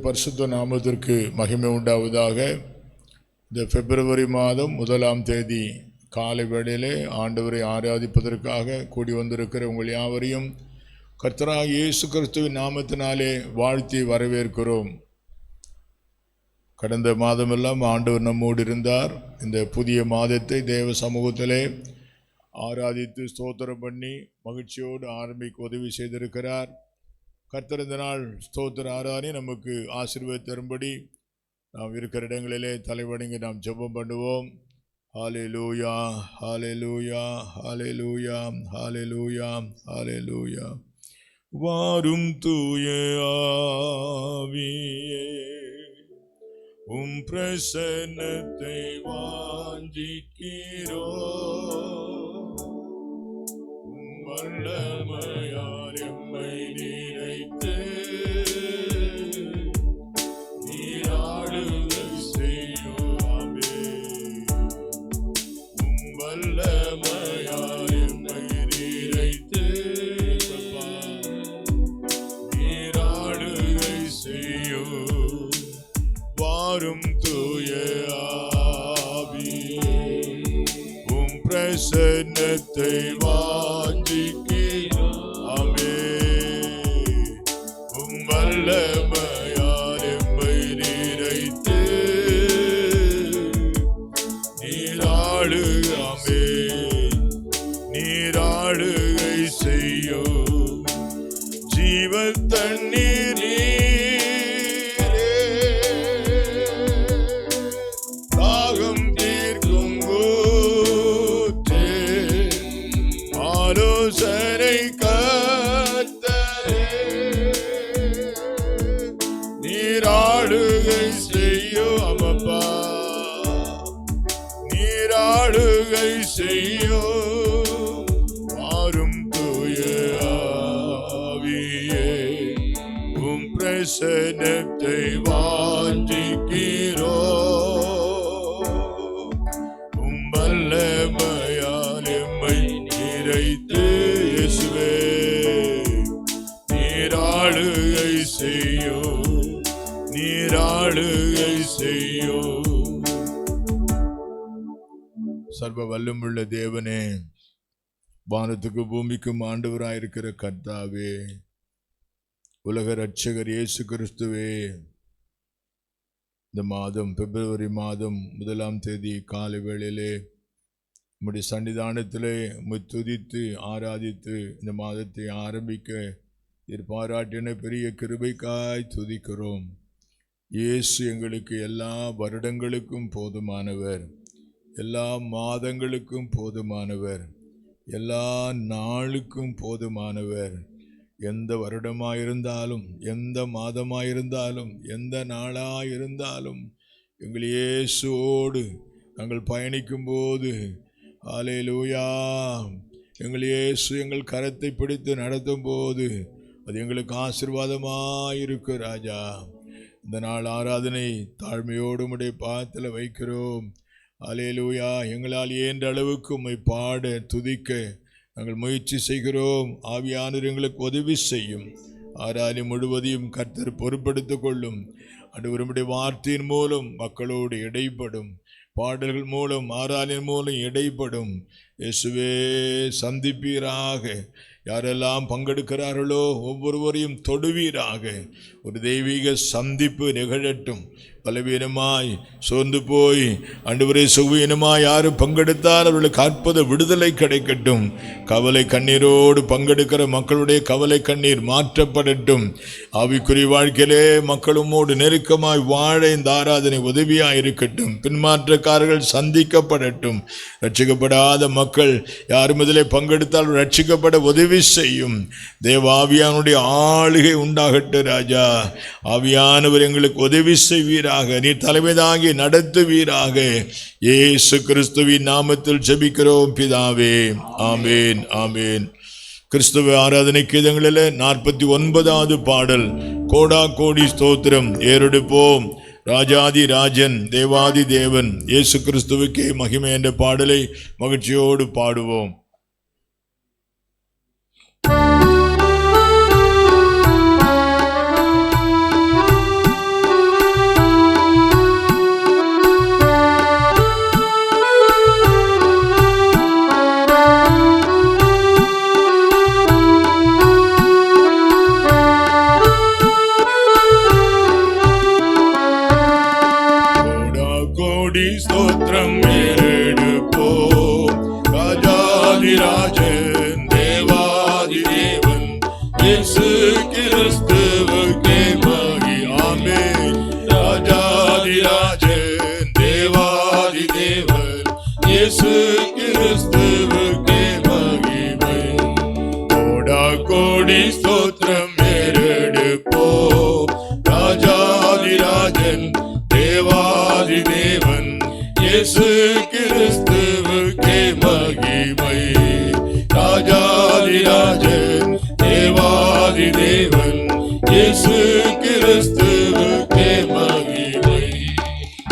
பரிசுத்த நாமத்திற்கு மகிமை உண்டாவதாக. இந்த பிப்ரவரி மாதம் 1ஆம் தேதி காலை வேளையிலே ஆண்டவரை ஆராதிப்பதற்காக கூடி வந்திருக்கிற உங்கள் யாவரையும் கர்த்தராகிய இயேசு கிறிஸ்துவின் நாமத்தினாலே வாழ்த்தி வரவேற்கிறோம். கடந்த மாதமெல்லாம் ஆண்டவர் நம்மோடு இருந்தார். இந்த புதிய மாதத்தை தேவ சமூகத்திலே ஆராதித்து ஸ்தோத்திரம் பண்ணி மகிழ்ச்சியோடு ஆரம்பிக்க உதவி செய்திருக்கிறார். கர்த்தர் இந்த நாள் ஸ்தோத்திர ஆராதனை நமக்கு ஆசீர்வாதம் தரும்படி நாம் இருக்கிற இடங்களிலே தலைவணங்கி நாம் ஜெபம் பண்ணுவோம். ஹல்லேலூயா, ஹல்லேலூயா, ஹல்லேலூயா, ஹல்லேலூயா, ஹல்லேலூயா. வாரும் தூய ஆவியே, உம் பிரசன்னத்தை வாஞ்சிக்கிறோம். உம் வல்லமையால் எம்மை நினைத்து நீராளுகை செய்யுமே. உம் வல்லமையால் எம்மை நினைத்து நீராளுகை செய்யும். வாரும் தூய ஆவியே, உம் பிரசன்னத்தை வல்லமையால் எம்மை நிறைத்து நீராளுகை செய்யும். ஜீவ தண்ணீர் தாகம் தீர்க்கும் ஊற்றே, ஆலோசனை நீராளுகை செய்யும். அமப்பா நீராளுகை செய்யும். வாரும் தூய ஆவியே, உம் பிரசன்னத்தை வாஞ்சிக்கிறோம். உம் வல்லமையால் எம்மை நிறைத்து இயேசுவே நீராளுகை செய்யும். நீராளுகை செய்யும். சர்வ வல்லமுள்ள தேவனே, வானத்துக்கு பூமிக்கும் ஆண்டவராயிருக்கிற கர்த்தாவே, உலக இரட்சகர் இயேசு கிறிஸ்துவே, இந்த மாதம் பிப்ரவரி மாதம் 1ஆம் தேதி காலை வேளையிலே உம்முடைய சன்னிதானத்திலே உம்மை துதித்து ஆராதித்து இந்த மாதத்தை ஆரம்பிக்க பாராட்டின பெரிய கிருபைக்காய் துதிக்கிறோம். இயேசு எங்களுக்கு எல்லா வருடங்களுக்கும் போதுமானவர், எல்லா மாதங்களுக்கும் போதுமானவர், எல்லா நாளுக்கும் போதுமானவர். எந்த வருடமாயிருந்தாலும், எந்த மாதமாயிருந்தாலும், எந்த நாளாயிருந்தாலும் எங்கள் இயேசுவோடு நாங்கள் பயணிக்கும் போது ஹல்லேலூயா, எங்கள் இயேசு எங்கள் கரத்தை பிடித்து நடத்தும் போது அது எங்களுக்கு ஆசீர்வாதமாயிருக்கு. ராஜா, இந்த நாள் ஆராதனை தாழ்மையோடு உம்முடைய பாதத்தில் வைக்கிறோம். ஹல்லேலூயா. எங்களால் இயன்ற அளவுக்கு உம்மை பாட துதிக்க நாங்கள் முயற்சி செய்கிறோம். ஆவியானவர் எங்களுக்கு உதவி செய்யும். ஆராதனை முழுவதையும் கர்த்தர் பொறுப்படுத்திக் கொள்ளும். ஆண்டவர் உம்முடைய வார்த்தையின் மூலம் மக்களோடு இடைப்படும், பாடல்கள் மூலம் ஆராதனை மூலம் இடைப்படும். இயேசுவே சந்திப்பீராக. யாரெல்லாம் பங்கெடுக்கிறார்களோ ஒவ்வொருவரையும் தொடுவீராக. ஒரு தெய்வீக சந்திப்பு நிகழட்டும். பலவீனமாய் சோர்ந்து போய் ஆண்டவரே சுவீனமாய் யாரும் பங்கெடுத்தால் அவர்களுக்கு அற்புத விடுதலை கிடைக்கட்டும். கவலை கண்ணீரோடு பங்கெடுக்கிற மக்களுடைய கவலை கண்ணீர் மாற்றப்படட்டும். ஆவிக்குரிய வாழ்க்கையிலே மக்களுமோடு நெருக்கமாய் வாழ இந்த ஆராதனை உதவியாக இருக்கட்டும். பின்மாற்றக்காரர்கள் சந்திக்கப்படட்டும். ரட்சிக்கப்படாத மக்கள் யாரும் இதிலே பங்கெடுத்தால் ரட்சிக்கப்பட உதவி செய்யும். தேவ ஆவியானுடைய ஆளுகை உண்டாகட்டும். ராஜா, ஆவியானவர் எங்களுக்கு உதவி செய்வீராக. நீ தலைமை தாங்கி நடத்துவீராக. இயேசு கிறிஸ்துவின் நாமத்தில் ஜெபிக்கிறோம் பிதாவே. ஆமேன், ஆமேன். கிறிஸ்துவ ஆராதனை கீதங்களில் 49வது பாடல், கோடா கோடி ஸ்தோத்திரம் ஏறெடுப்போம் ராஜாதி ராஜன் தேவாதி தேவன் இயேசு கிறிஸ்துவுக்கே மகிமை என்ற பாடலை மகிழ்ச்சியோடு பாடுவோம். ஸ்தோத்திரம் ஏறெடுப்போம் ராஜாதி ராஜன் தேவாதி தேவன் இயேசு கிறிஸ்துவுக்கே மகிமை. ஆமென். ராஜாதி ராஜன் தேவாதி தேவன் இயேசு கிறிஸ்துவுக்கே மகிமை. கோடா கோடி ஸ்தோத்திரம் ஏறெடுப்போம் ராஜாதி ராஜன் தேவாதி தேவன் இயேசு கிறிஸ்துவுக்கே மகிமை. ராஜாதி ராஜன் தேவாதி தேவன் இயேசு கிறிஸ்துவுக்கே மகிமை.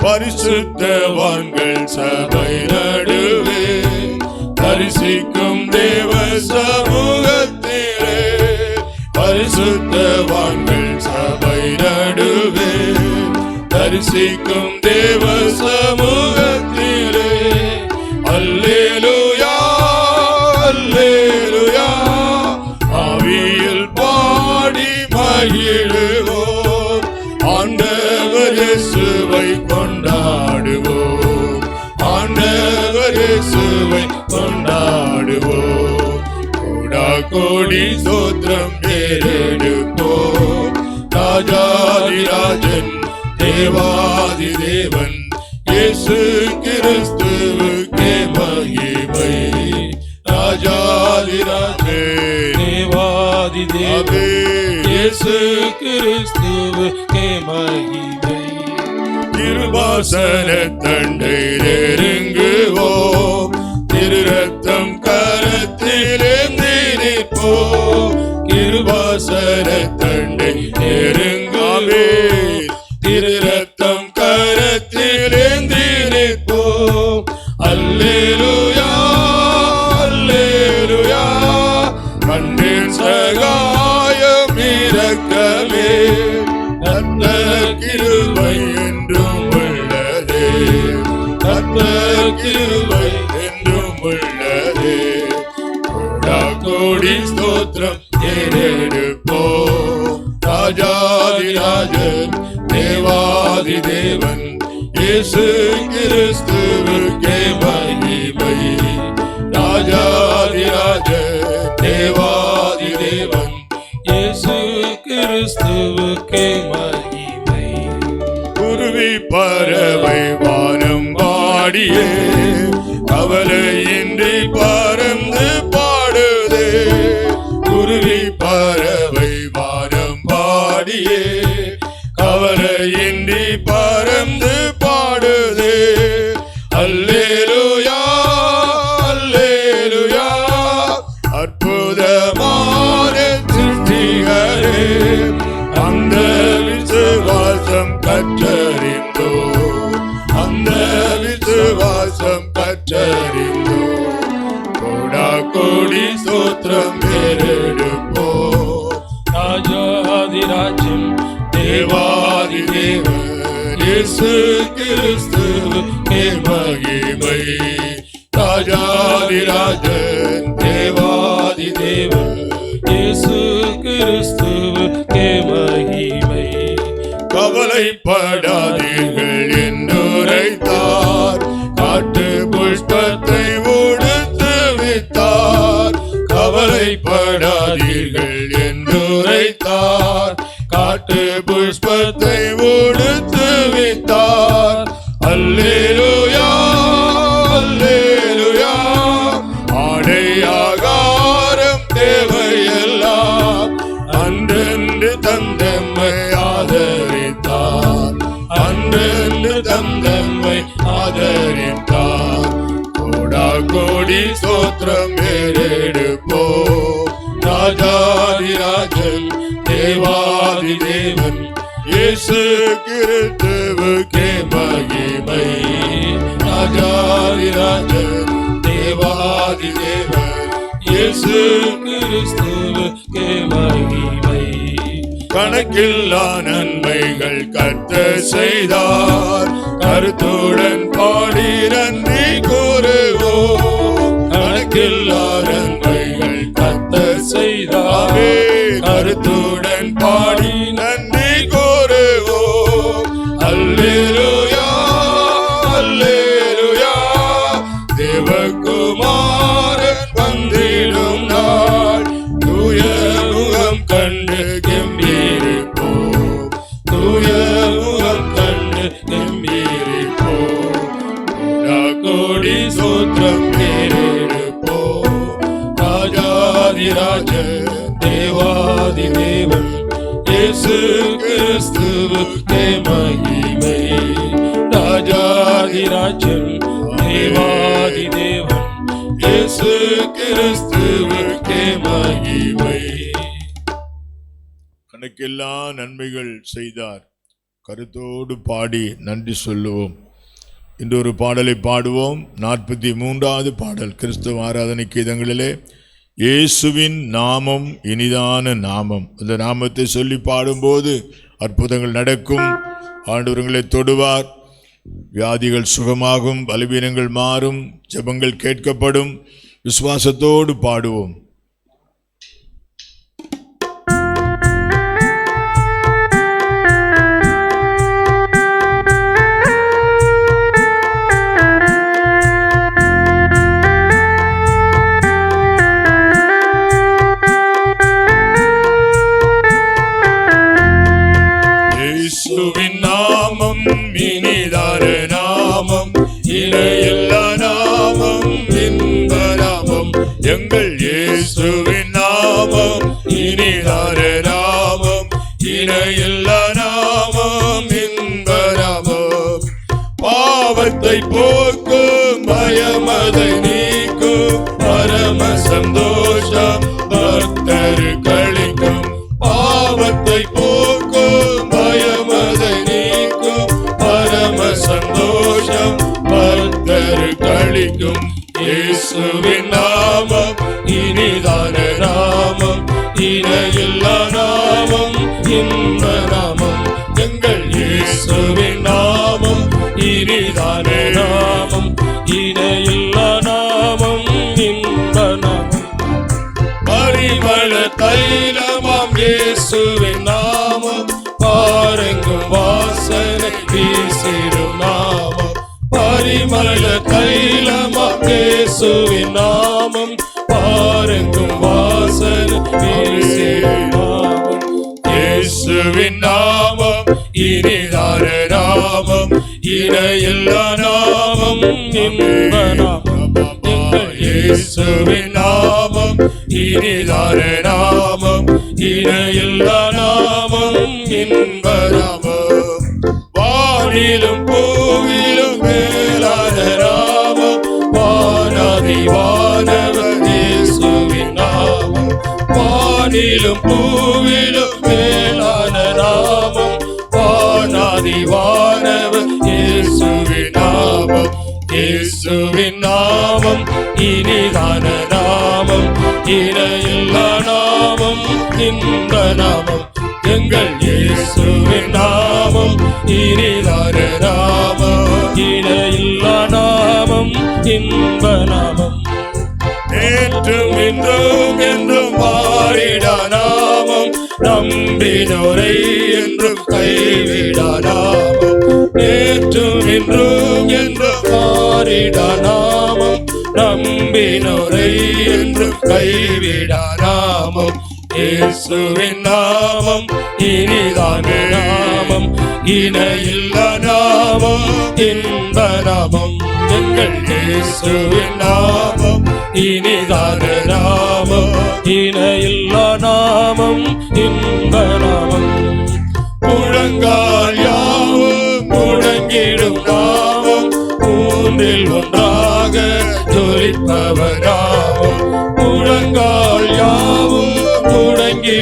பரிசுத்தவான்கள் சபை நடுவே தரிசிக்கும் தேவ சமூகத்திலே, பரிசுத்தவான்கள் சபை நடுவே தரிசிக்கும் தேவ சமூகத்திலே, அல்லேலூயா அல்லேலூயா ஆவியில் பாடி மகிழுவோம், ஆண்டவர் இயேசுவை கொண்டாடுவோம், ஆண்டவர் இயேசுவை கொண்டாடுவோம். கோடா கோடி ஸ்தோத்திரம் ஏறெடுப்போம் ராஜாதி ராஜன் தேவாதி தேவன் இயேசு கிறிஸ்துவுக்கே மகிமை. ராஜாதி ராஜன் தேவாதி தேவன் இயேசு கிறிஸ்துவுக்கே மகிமை. கிருபாசன தண்டை நெருங்குவோம், திரு ரத்தம் கரத்திலேந்தி நிற்போம், கிருபாசன தண்டை நெருங்குவே திரு ரத்தம் கரத்திலேந்தி நிற்போம். அல்லேலூயா அல்லேலூயா கண்டேன் சகாயம் இரக்கமே, கர்த்தர் கிருபை என்றும் உள்ளதே, கர்த்தர் கிருபை என்றும் உள்ளதே. கோடா கோடி ஸ்தோத்திரம் ஏறெடுப்போம் ராஜாதி ராஜன் தேவாதி தேவன் இயேசு கிறிஸ்துவுக்கே மகிமை. ராஜாதி ராஜன் தேவாதி தேவன் இயேசு கிறிஸ்துவுக்கே மகிமை. குருவி பறவை வானம் பாடியே கவலையின்றி பறந்து பாடுதே, குருவி பறவை வானம் பாடியே கவலையின்றி பறந்து பாடுதே. அல்லேலூயா அல்லேலூயா அற்புதமான சிருஷ்டிகரே, அந்த விசுவாசம் கற்றறிந்தோ, அந்த விசுவாசம் கற்றறிந்தோ. கோடா கோடி ஸ்தோத்திரம் ஏறெடுப்போம் ராஜாதி ராஜன் தேவாதி தேவன் இயேசு கிறிஸ்துவுக்கே மகிமை. ராஜாதி ராஜன் தேவாதி தேவன் இயேசு கிறிஸ்துவுக்கே மகிமை. கவலைப்படாதீர்கள் என்றுரைத்தார், காட்டு புஷ்பத்தை உடுத்து வித்தார். கவலைப்படாதீர்கள் என்றுரைத்தார், காட்டு புஷ்பத்தை உடுத்து வித்தார். அல்லேலூயா அல்லேலூயா ஆடை ஆகாரம் தேவையெல்லாம் அன்றென்று தந்தம்மை ஆதரித்தார், அன்றென்று தந்தம்மை ஆதரித்தார். கோடா கோடி ஸ்தோத்திரம் ஏறெடுப்போம் ராஜாதிராஜன் தேவாதி தேவன் இயேசு கிறிஸ்துவுக்கே மகிமை. ராஜாதிராஜன் தேவாதி தேவன் இயேசு கிறிஸ்துவுக்கே மகிமை. கணக்கில்லா நன்மைகள் கர்த்தர் செய்தார், கருத்துடன் பாடி நன்றி கூறுவோம். கணக்கில்லா நன்மைகள் கர்த்தர் செய்தார், கருத்துடன் பாடி நன்றி கூறுவோம். அல்லேலூயா அல்லேலூயா, தேவகுமாரன் வந்திடும் நாள், தூய முகம் கண்டு கெம்பீரிப்போம், தூய முகம் கண்டு கெம்பீரிப்போம். கோடி சூத்திரம் கேட்டெடுப்போம். ராஜாதிராஜன் தேவாதி தேவன் இயேசு கிறிஸ்துவுக்கே மகிமை. ராஜாதிராஜன் தேவாதி தேவன் இயேசு கிறிஸ்துவுக்கே மகிமை. கணக்கெல்லா நன்மைகள் செய்தார், கருத்தோடு பாடி நன்றி சொல்லுவோம். இன்று ஒரு பாடலை பாடுவோம். 43வது பாடல் கிறிஸ்துவ ஆராதனை கீதங்களிலே, இயேசுவின் நாமம் இனிதான நாமம். அந்த நாமத்தை சொல்லி பாடும்போது அற்புதங்கள் நடக்கும், ஆண்டவர்களை தொடுவார், வியாதிகள் சுகமாகும், பலவீனங்கள் மாறும், ஜெபங்கள் கேட்கப்படும். விசுவாசத்தோடு பாடுவோம். இயேசுவின் நாமம் இனிதான நாமம், இணையில்லா நாமம், இன்ப நாமம். எங்கள் இயேசுவின் நாமம் இனிதான நாமம், இணையில்லா நாமம், இன்ப நாமம். பாவத்தை போக்கும், பயமதை நீக்கும், பரம சந்தோஷம் பக்தர் கழிக்கும். பாவத்தை போக்கும், பயமதை நீக்கும், பரம சந்தோஷம் பக்தர் கழிக்கும். இயேசுவின் நாமம் இனிதான நாமம், இணையில்லா நாமம், இன்ப நாமம். எங்கள் இயேசுவின் நாமம் இனிதான நாமம், இணையில்லா நாமம், இன்ப நாமம். பரிமள தைலமாம் இயேசுவின் நாமம், பாரெங்கும் வாசனை வீசிடும் நாமம். பரிமள தைலமாம் இயேசுவின் நாமம், பாரெங்கும் வாசனை வீசிடும் நாமம். இயேசுவின் நாமம் இனிதான நாமம், இணையில்லா நாமம், இன்ப நாமம். இயேசுவின் நாமம் இனிதான நாமம், இணையில்லா நாமம், இன்ப நாமம். வானிலும் பூவிலும் மேலான நாமம், வானாதி வானவர் இயேசுவின் நாமம். வானிலும் பூவிலும் மேலான நாமம், வானாதி வானவர் இயேசுவின் நாமம். இயேசுவின் நாமம் இனிதான நாமம், இணையில்லா நாமம், இன்ப நாமம். எங்கள் இயேசுவின் நாமம் இனிதான நாமம், இணையில்லா நாமம், இன்ப நாமம். நேற்றும் இன்றும் என்றும் மாறிடா நாமம், நம்பினோரை என்றும் கைவிடா நாமம். நேற்றும் இன்றும் என்றும் மாறிடா நாமம், நம்பினோரை என்றும் கைவிடா நாமம். இயேசுவின் நாமம் இனிதான நாமம், இணையில்லா நாமம், இன்ப நாமம். எங்கள் இயேசுவின் நாமம் இனிதான நாமம், இணையில்லா நாமம், இன்ப நாமம். முழங்கால் யாவும் முழங்கிடும் நாமம், மூன்றில் ஒன்றாக ஜொலிப்பவர் நாமம். முழங்கால் யாவும்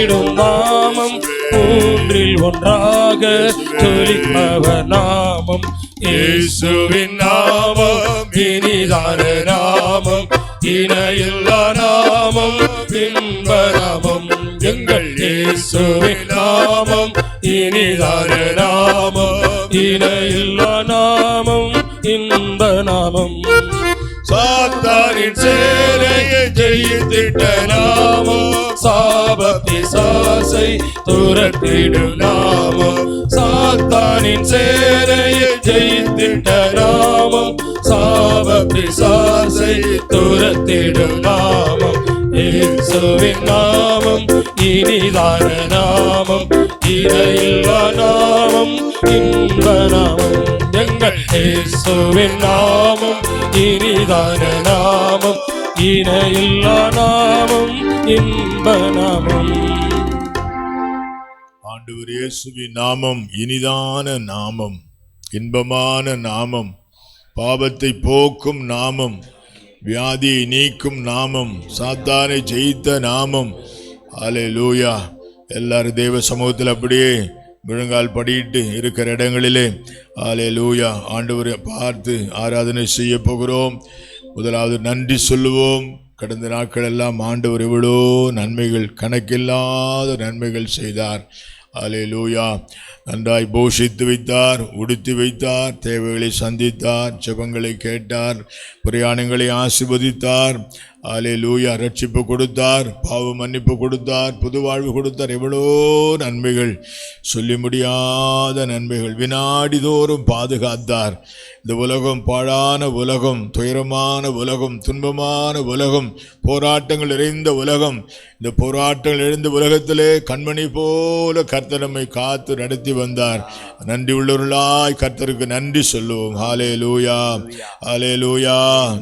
முழங்கிடும் நாமம் மூன்றில் ஒன்றாக ஜொலிப்பவர் நாமம் இயேசுவின் நாமம் இனிதான நாமம் இணையில்லா நாமம் இன்ப நாமம் எங்கள் இயேசுவின் நாமம் இனிதான நாமம் இணையில்லா நாமம் இன்ப நாமம் சாத்தானின் சேனையை ஜெயித்திட்ட நாமம் சாப பிசாசை துரத்திடும் நாமம் சாத்தானின் சேனையை ஜெயித்திட்ட நாமம் சாப பிசாசை துரத்திடும் நாமம் இயேசுவின் நாமம் இனிதான நாமம் இணையில்லா நாமம் இன்ப நாமம் எங்கள் இயேசுவின் நாமம் இனிதான நாமம் இணையில்லா நாமம் இன்ப நாமம் ஆண்டவர் இயேசுவின் நாமம் இனிதான நாமம் இன்பமான நாமம் பாவத்தை போக்கும் நாமம் வியாதியை நீக்கும் நாமம் சாத்தானை ஜெயித்த நாமம் அல்லேலூயா. எல்லாரும் தேவ சமூகத்தில் அப்படியே முழங்கால் படியிட்டு இருக்கிற இடங்களிலே அல்லேலூயா ஆண்டவரை பார்த்து ஆராதனை செய்ய போகிறோம். முதலாவது நன்றி சொல்லுவோம். கடந்த நாட்கள் எல்லாம் ஆண்டவர் எவ்வளோ நன்மைகள், கணக்கில்லாத நன்மைகள் செய்தார். அல்லேலூயா. நன்றாய் போஷித்து வைத்தார், உடுத்தி வைத்தார், தேவைகளை சந்தித்தார், ஜெபங்களை கேட்டார், பிரயாணங்களை ஆசீர்வதித்தார். அல்லேலூயா. ரட்சிப்பு கொடுத்தார், பாவ மன்னிப்பு கொடுத்தார், புது வாழ்வு கொடுத்தார். எவ்வளோ நன்மைகள், சொல்லி முடியாத நன்மைகள். வினாடி தோறும் பாதுகாத்தார். இந்த உலகம் பாழான உலகம், துயரமான உலகம், துன்பமான உலகம், போராட்டங்கள் நிறைந்த உலகம். இந்த போராட்டங்கள் நிறைந்த உலகத்திலே கண்மணி போல கர்த்தர் நம்மை காத்து நடத்தி வந்தார். நன்றி உள்ளவர்களாய் கர்த்தருக்கு நன்றி சொல்லுவோம். ஹல்லேலூயா, ஹல்லேலூயா.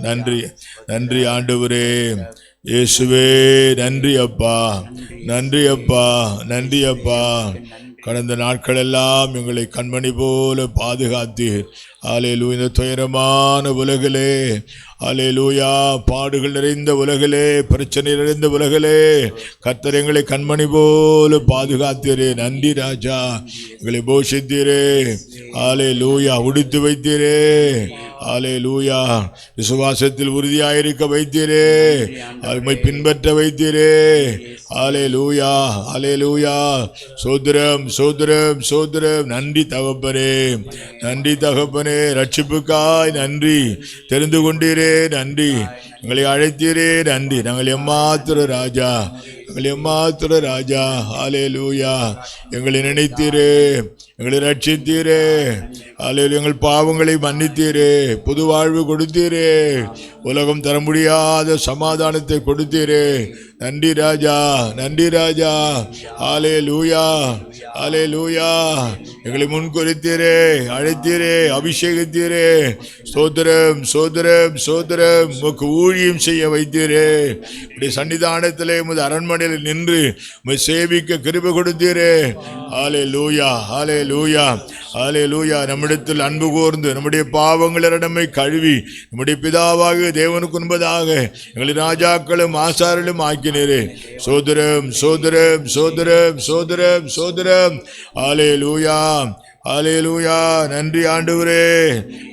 நன்றி, நன்றி ஆண்டவரே இயேசுவே. நன்றி அப்பா, நன்றி அப்பா, நன்றி அப்பா. கடந்த நாட்களெல்லாம் எங்களை கண்மணி போல பாதுகாத்தீர். அல்லேலூயா. இந்த துயரமான உலகிலே, அல்லேலூயா, பாடுகள் நிறைந்த உலகிலே, பிரச்சனை நிறைந்த உலகிலே கர்த்தர் எங்களை கண்மணி போல பாதுகாத்தீரே. நன்றி ராஜா. எங்களை போஷித்தீரே. அல்லேலூயா. உடுத்து வைத்தீரே. அல்லேலூயா. விசுவாசத்தில் உறுதியாயிருக்க வைத்தீரே. அதை பின்பற்ற வைத்தீரே. அல்லேலூயா, அல்லேலூயா. சோதரம், சோதரம், சோதரம். நன்றி தகப்பனே, நன்றி தகப்பனே. ரட்சிப்புக்காய் நன்றி. தெரிந்து கொண்டீரே, நன்றி. எங்களை அழைத்தீரே, நன்றி. நாங்கள் எம்மாத்திர ராஜா, எங்களை எம்மாத்திர ராஜா. ஹல்லேலூயா. எங்களை நினைத்தீரே, எங்களை ரட்சித்தீரே. அல்லேலூயா. எங்கள் பாவங்களை மன்னித்தீரே, புது வாழ்வு கொடுத்தீரே, உலகம் தர முடியாத சமாதானத்தை கொடுத்தீரே. நன்றி ராஜா, நன்றி ராஜா. ஹல்லேலூயா, ஹல்லேலூயா. எங்களை முன்குறித்தீரே, அழைத்தீரே, அபிஷேகித்தீரே. சோதரம், சோதரம், சோதரம். உமக்கு ஊழியம் செய்ய வைத்தீரே. இப்படி சன்னிதானத்திலே உமது அரண்மனையில் நின்று உம்மை சேவிக்க கிருபை கொடுத்தீரே. ஹல்லேலூயா, ஹல்லேலூயா, ஹல்லேலூயா. நம்மிடத்தில் அன்பு கூர்ந்து நம்முடைய பாவங்களிடமை கழுவி நம்முடைய பிதாவாக தேவனுக்கு முன்பதாக எங்களை ராஜாக்களும் ஆசாரிலும் ஆக்கினீரே. சோதரம், சோதரம், சோதரம், சோதரம், சோதரம். ஹல்லேலூயா, ஹல்லேலூயா. நன்றி ஆண்டவரே.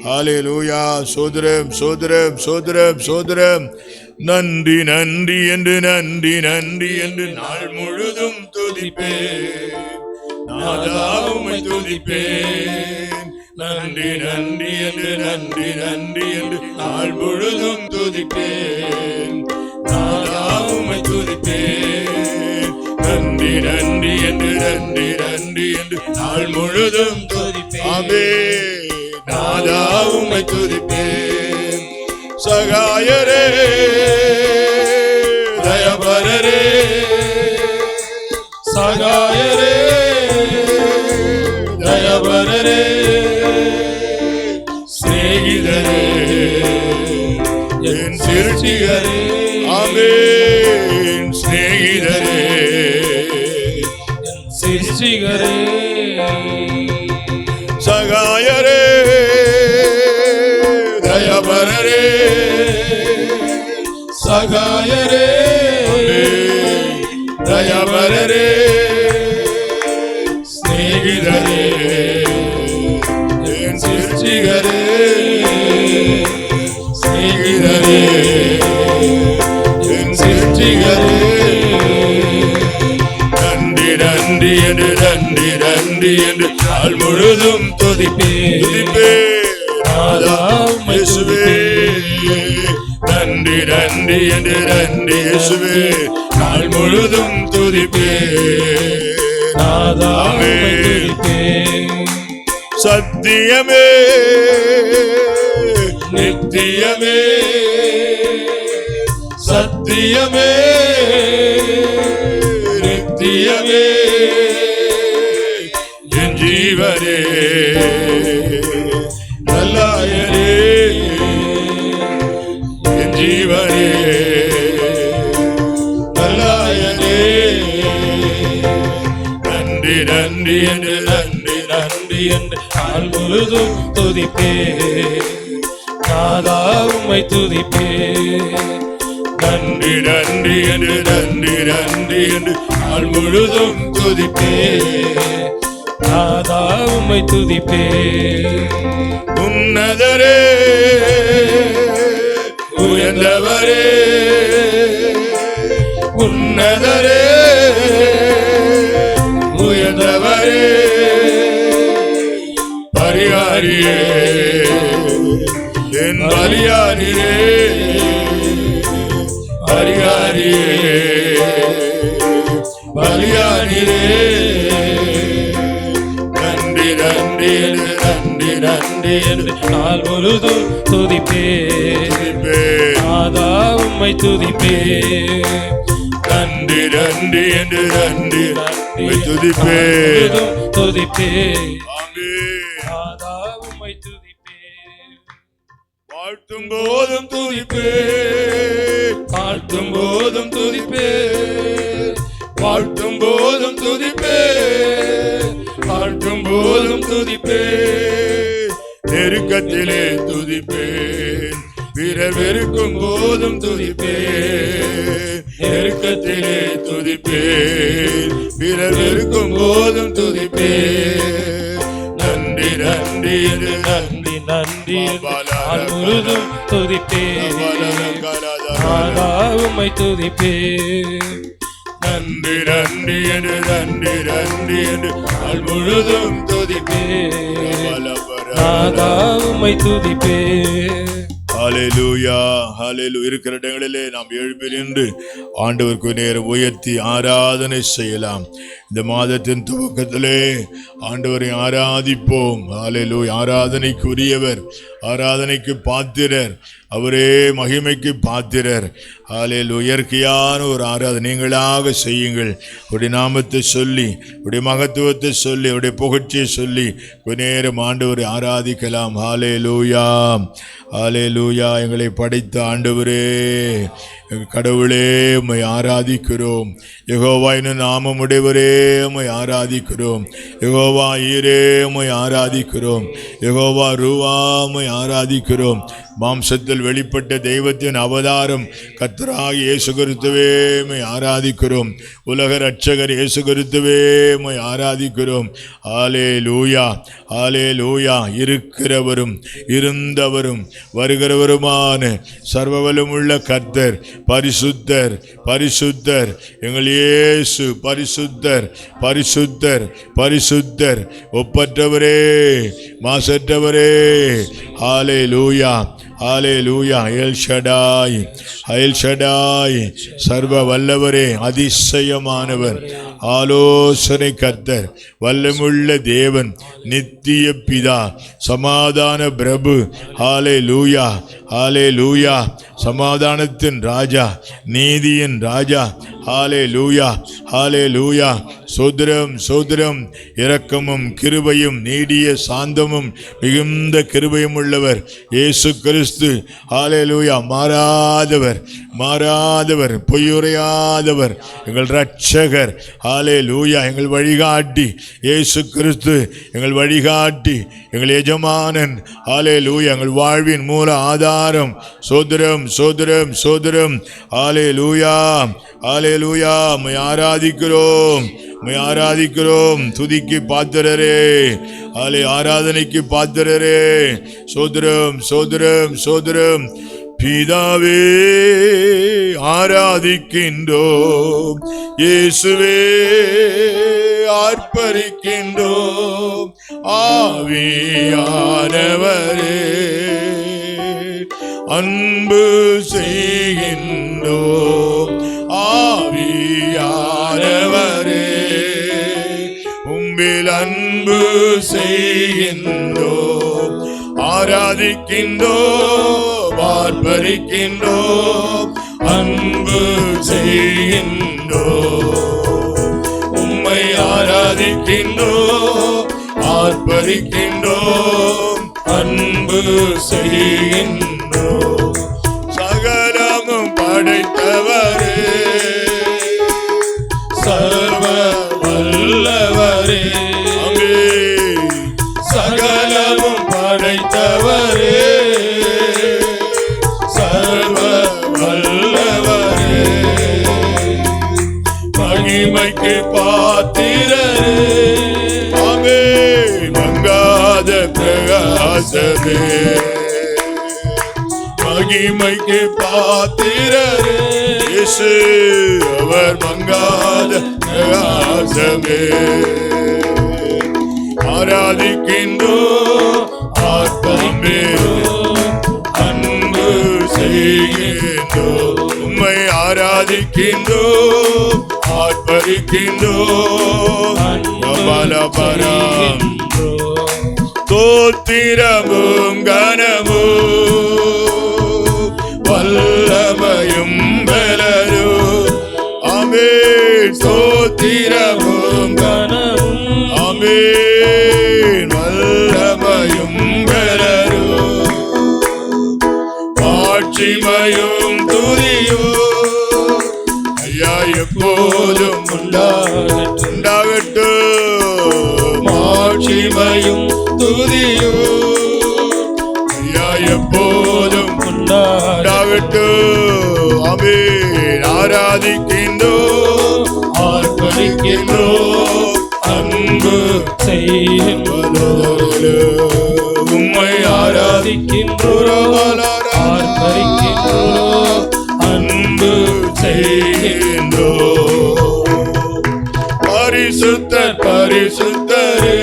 ஹல்லேலூயா. சோதரம், சோதரம், சோதரம், சோதரம். நன்றி, நன்றி என்று, நன்றி, நன்றி என்று நாள் முழுதும் துதிப்பேன். நாதா உம்மை துதிப்பேன். நன்றி, நன்றி என்று, நன்றி, நன்றி என்று நாள் முழுதும் துதிப்பேன். நாதா உம்மை துதிப்பேன். நன்றி, நன்றி என்று, நன்றி, நன்றி என்று நாள் முழுதும் துதிப்பேன். ஆமென். நாதா உம்மை துதிப்பேன். சகாயரே, தயபரரே, சகாயரே, தயபரரே, சிநேகிதரே, என் சிருஷ்டிகரே. ஆமென். சிநேகிதரே, என் சிருஷ்டிகரே, சகாயரே, தயபரரே, சகாயரே, தயபரரே, நன்றி என்று நன்றி நன்றி என்று நாள் முழுதும் துதிப்பேன் இயேசுவே. நன்றி நன்றி என்று நன்றி இயேசுவே நாள் முழுதும் துதிப்பேன். சத்தியமே நித்தியமே சத்தியமே நித்தியமே என் ஜீவனே நல்லாயரே என் ஜீவனே நல்லாயரே. நன்றி நன்றி என்று நன்றி நன்றி என்று நாள் முழுதும் துதிப்பேன். நாதா உம்மை துதிப்பேன். நன்றி நன்றி என்று நன்றி நன்றி என்று நாள் முழுதும் துதிப்பேன். நாதா உம்மை துதிப்பேன். உன்னதரே உயர்ந்தவரே உன்னதரே உயர்ந்தவரே பரிகாரியே என் பலியாரியே பரிகாரியே பலியாரியே. நன்றி நன்றி நன்றி நன்றி என்று நாள் முழுதும் துதிப்பேன். நாதா உம்மை துதிப்பேன். நன்றி நன்றி என்று நன்றி நன்றி துதிப்பேன் துதிப்பேன். நாதா உம்மை துதிப்பேன். வாழ்த்தும் போதும் துதிப்பேன் வாழ்த்தும் போதும் துதிப்பேன் வாழ்த்தும் போதும் துதிப்பேன் வாழ்த்தும் போதும் துதிப்பேன். நெருக்கத்திலே துதிப்பேன் பிறவெருக்கும் போதும் துதிப்பேன். நெருக்கத்திலே துதிப்பேன் பிறவெருக்கும் போதும் துதிப்பேன். நன்றி நன்றி என்று நன்றி நன்றி முழுதும் துதிப்பேன். நாதா உம்மை துதிப்பேன். நன்றி நன்றி என்று நன்றி நன்றி என்று நாள் முழுதும் துதிப்பேன். நாதா உம்மை துதிப்பேன். ஹல்லேலூயா ஹல்லேலூயா. இருக்கிற இடங்களிலே நாம் எழுப்பி நின்று ஆண்டவருக்கு நேரம் உயர்த்தி ஆராதனை செய்யலாம். இந்த மாதத்தின் துவக்கத்திலே ஆண்டவரை ஆராதிப்போம். ஹல்லேலூயா. ஆராதனைக்கு உரியவர், ஆராதனைக்கு பாத்திரர், அவரே மகிமைக்கு பாத்திரர். ஹல்லேலூயா. இயற்கையான ஒரு ஆராதனை நீங்களாக செய்யுங்கள். உடைய நாமத்தை சொல்லி, உடைய மகத்துவத்தை சொல்லி, உடைய புகழ்ச்சியை சொல்லி நேரம் ஆண்டவரை ஆராதிக்கலாம். ஹல்லேலூயா ஹல்லேலூயா. எங்களை படைத்த ஆண்டவரே, கடவுளே, உம்மை ஆராதிக்கிறோம். யெகோவா என்னும் நாமம் உடையவரே, உம்மை ஆராதிக்கிறோம். யெகோவா ஈரே, உம்மை ஆராதிக்கிறோம். யெகோவா ரூவா, உம்மை ஆராதிக்கிறோம். மாம்சத்தில் வெளிப்பட்ட தெய்வத்தின் அவதாரம் கர்த்தராகிய இயேசு கிறிஸ்துவே, உம்மை ஆராதிக்கிறோம். உலக இரட்சகர் இயேசு கிறிஸ்துவே, உம்மை ஆராதிக்கிறோம். ஹல்லேலூயா ஹல்லேலூயா. இருக்கிறவரும் இருந்தவரும் வருகிறவருமான சர்வவல்லமுள்ள கர்த்தர் பரிசுத்தர் பரிசுத்தர். எங்கள் இயேசு பரிசுத்தர் பரிசுத்தர் பரிசுத்தர். ஒப்பற்றவரே, மாசற்றவரே. Hallelujah hallelujah. El Shaddai El Shaddai. சர்வ வல்லவரே, அதிசயமானவர், ஆலோசனை கர்த்தர், வல்லமுள்ள தேவன், நித்திய பிதா, சமாதான பிரபு. ஹல்லேலூயா ஹல்லேலூயா. சமாதானத்தின் ராஜா, நீதியின் ராஜா. ஹல்லேலூயா ஹல்லேலூயா. சோதரம் சோதரம். இரக்கமும் கிருபையும் நீடிய சாந்தமும் மிகுந்த கிருபையும் உள்ளவர் இயேசு கிறிஸ்து. ஹல்லேலூயா. மாறாதவர் மாறாதவர், பொய்யுரையாதவர், எங்கள் இரட்சகர். ஹல்லேலூயா. எங்கள் வழிகாட்டி இயேசு கிறிஸ்து, எங்கள் வழிகாட்டி, எங்கள் எஜமானன். ஹல்லேலூயா. எங்கள் வாழ்வின் மூல ஆதாரம். சோதரம் சோதரம் சோதரம். ஹல்லேலூயா ஹல்லேலூயா. உம்மை ஆராதிக்கிறோம், உம்மை ஆராதிக்கிறோம். துதிக்கு பாத்திரரே, ஆராதனைக்கு பாத்திரரே. சோதரம் சோதரம் சோதரம். பிதாவே ஆராதிக்கின்றோம், இயேசுவே ஆர்ப்பரிக்கின்றோம். ஆவியானவரே அன்பு செய்கின்றோம். ஆவியானவரே உம்மில் அன்பு செய்கின்றோம். ஆராதிக்கின்றோம், ஆர்ப்பரிக்கின்றோம், அன்பு செய்கின்றோம். உம்மை ஆராதிக்கின்றோம், ஆர்ப்பரிக்கின்றோம், அன்பு செய்கின்றோம். சகலமும் படைத்தவரே, சர்வ வல்லவரே, சகலமும் படைத்தவரே, சர்வ வல்லவரே, மகிமைக்கு பாத்திரரே, ஆமென். மங்காத பிரகாசமே, மகிமைக்கு பாத்திரரே, இயேசு அவர் மங்காத பிரகாசமே. ஆராதிக்கின்றோம், ஆர்ப்பரிக்கின்றோம், அன்பு செய்கின்றோம். உம்மை ஆராதிக்கின்றோம், ஆர்ப்பரிக்கின்றோம், பலபரம் தோத்திரமும் கனமும் வல்லமையும் பலரும். ஆமென். தோத்திரமும் கனமும், ஆமென், வல்லமையும் பலரும். ஆட்சிமையும் துதியும் ஐயா எப்போதும் உண்டாகட்டும். ஆட்சிமையும் துதியும் ஐயா எப்போதும் உண்டாகட்டும். ஆமென். ஆராதிக்கின்றோம், ஆர்ப்பரிக்கின்றோம், அன்பு செய்கின்றோம். உம்மை ஆராதிக்கின்றோம், ஆர்ப்பரிக்கின்றோம், அன்பு செய்கின்றோம். பரிசுத்தர் பரிசுத்தரே,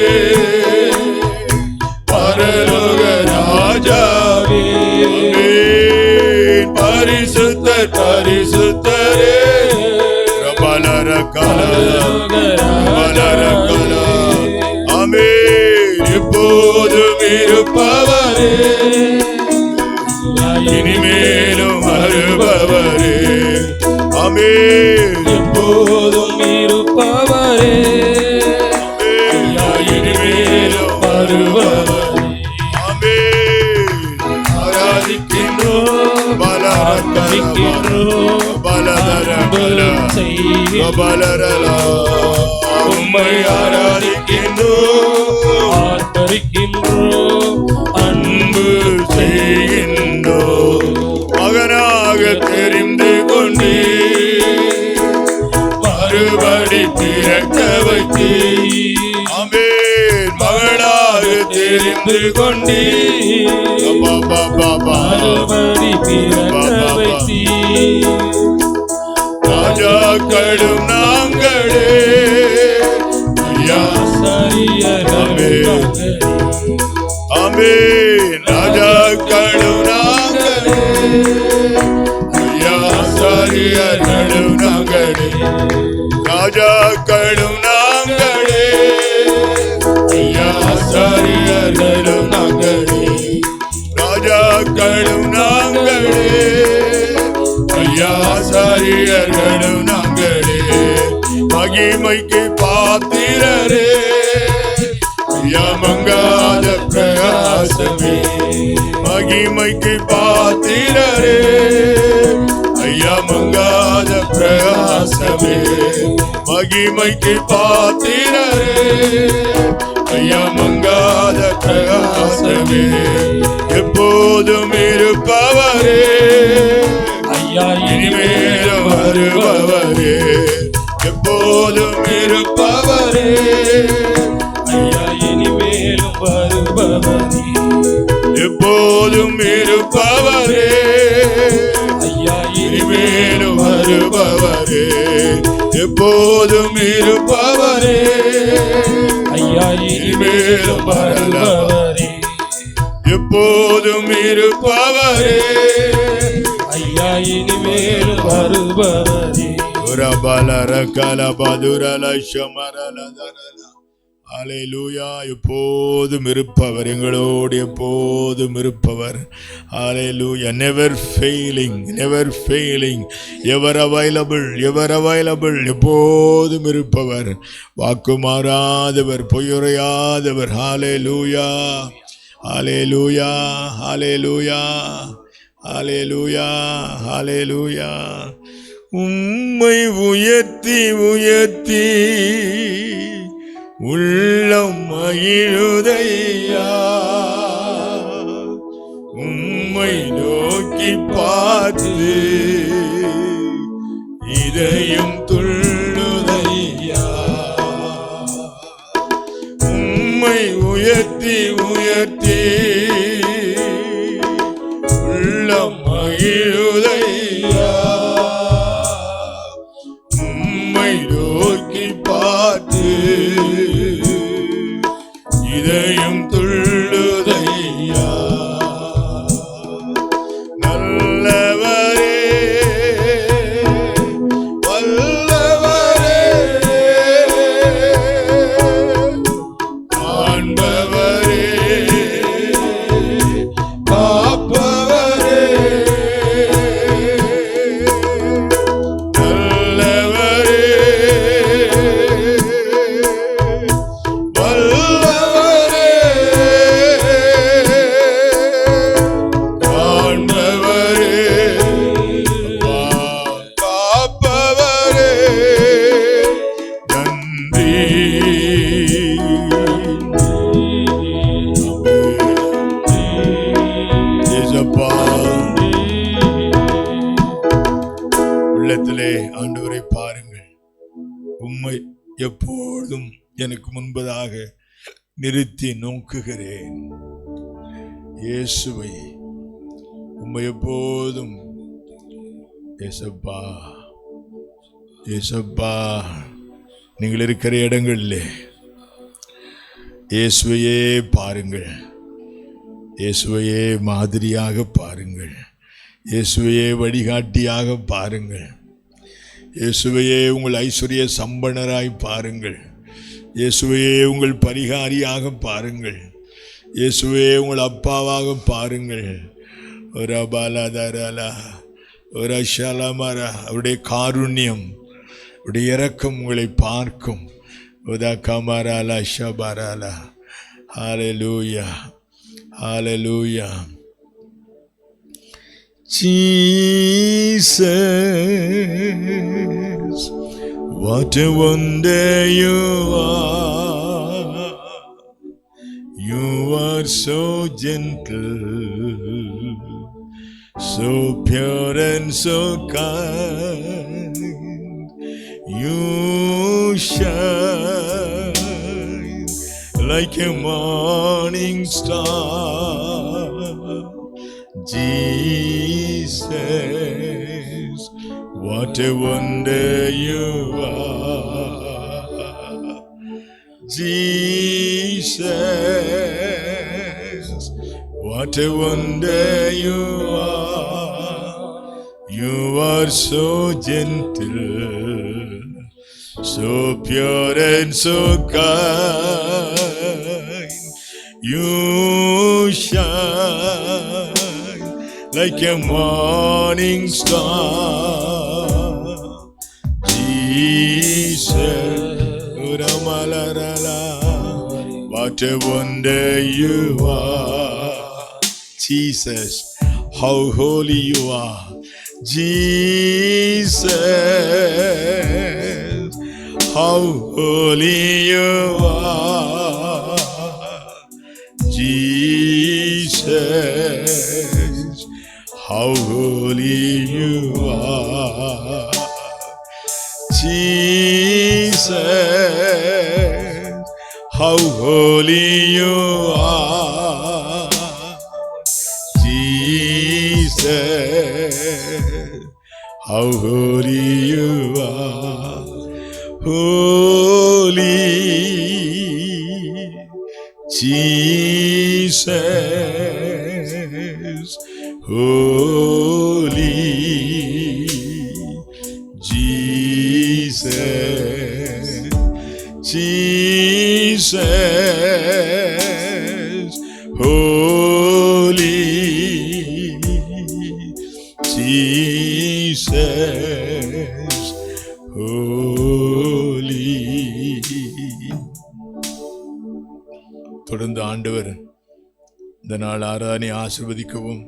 பரலோக ராஜாவே, பரிசுத்தர் பரிசுத்தரே, ஆமென். எப்போதும் இருப்பவரே, இனிமேலும் வருபவரே, ஆமென். எப்போதும் இருப்பவரே, இனிமேலும் வருபவரே, ஆமென். ஆராதிக்கின்றோம், பலர்க்கின்றோம், பலரலா, உம்மை ஆராதிக்கின்றோம், ஆர்ப்பரிக்கின்றோம், அன்பு செய்கின்றோம். மகனாக தெரிந்து கொண்டு மறுபடி பிறக்க வைத்து, ஆமென். மகனாக தெரிந்து கொண்டு மறுபடி பிறக்க வைத்து, ராஜாக்களும் நாங்களே ஐயா, ஆமென். ராஜாக்களும் நாங்களே ஐயா, சாரியர்களும் நாங்களே, ராஜாக்களும் நாங்களே ஐயா, சாரியர்களும் நாங்களே, ராஜாக்களும் நாங்களே ஐயா, சாரியர்களும் நாங்களே. மகிமைக்கு பாத்திரரே ஐயா, மங்காத பிரகாசமே, மகிமைக்கு பாத்திரரே ஐயா, மங்காத பிரகாசமே, மகிமைக்கு பாத்திரரே ஐயா, மங்காத பிரகாசமே. எப்போதும் இருப்பவரே ஐயா, இனிமேலும் வருபவரே, எப்போதும் இருப்பவரே ஐயா, இனிமேலும் வருபவரே, எப்போதும் இருப்பவரே ஐயா, இனிமேலும் வருபவரே, எப்போதும் இருப்பவரே இனிமேலும் வருபவரே, எப்போதும் இருப்பவரே, ஐயா இனிமேலும் வருபவரே. ஹல்லேலூயா. எப்போதும் இருப்பவர், எங்களோடு எப்போதும் இருப்பவர். ஹல்லேலூயா. நெவர் ஃபெயிலிங், நெவர் ஃபெயிலிங், எவர் அவைலபிள், எவர் அவைலபிள், எப்போதும் இருப்பவர், வாக்கு மாறாதவர், பொய்யுரையாதவர். ஹல்லேலூயா, ஹல்லேலூயா, ஹல்லேலூயா, ஹல்லேலூயா, ஹல்லேலூயா. உம்மை உயர்த்தி உயர்த்தி உள்ளம் மகிழுதையா, உம்மை நோக்கி பார்த்து இதயம் துள்ளுதையா. உம்மை உயர்த்தி உயர்த்தி உள்ளம் மகிழுதையா, உம்மை நோக்கி பார்த்து இதயம் துள்ளுதையா. நல்லவரே, வல்லவரே, காண்பவரே, காப்பவரே, நல்லவரே, வல்லவரே, காண்பவரே, காப்பவரே, நன்றி. இயேசப்பா, உள்ளத்திலே ஆண்டவரை பாருங்கள். உம்மை எப்பொழுதும் எனக்கு முன்பதாக நிறுத்தி நோக்குகிறேன். இயேசுவை, உம்மை எப்போதும், இயேசப்பா, இயேசப்பா, நீங்கள் இருக்கிற இடங்களிலே இயேசுவையே பாருங்கள், இயேசுவையே மாதிரியாக பாருங்கள், இயேசுவையே வழிகாட்டியாக பாருங்கள், இயேசுவையே உங்கள் ஐஸ்வர்ய சம்பனராய் பாருங்கள், இயேசுவையே உங்கள் பரிகாரியாக பாருங்கள், இயேசுவையே உங்கள் அப்பாவாக பாருங்கள். ஒரு அபாலதரலா, ஒரு அஷலமரா, அவருடைய காருண்யம், அவருடைய இரக்கம் உங்களை பார்க்கும். உதா கமராலா ஷபராலா. ஹல்லேலூயா, ஹல்லேலூயா. Jesus, what a wonder you are. You are so gentle, so pure and so kind. You shine like a morning star. Jesus, what a wonder you are. Jesus, what a wonder you are. You are so gentle, so pure and so kind. You shine like a morning star. Jesus, what a wonder you are. Jesus, how holy you are. Jesus, how holy you are. Jesus, how holy you are. Jesus, how holy you are. Jesus, how holy you are. Holy, Jesus, holy Jesus, Jesus, holy Jesus, holy. தொடர்ந்து ஆண்டவர் இந்த நாள் ஆராதனை ஆசீர்வதிக்கவும்,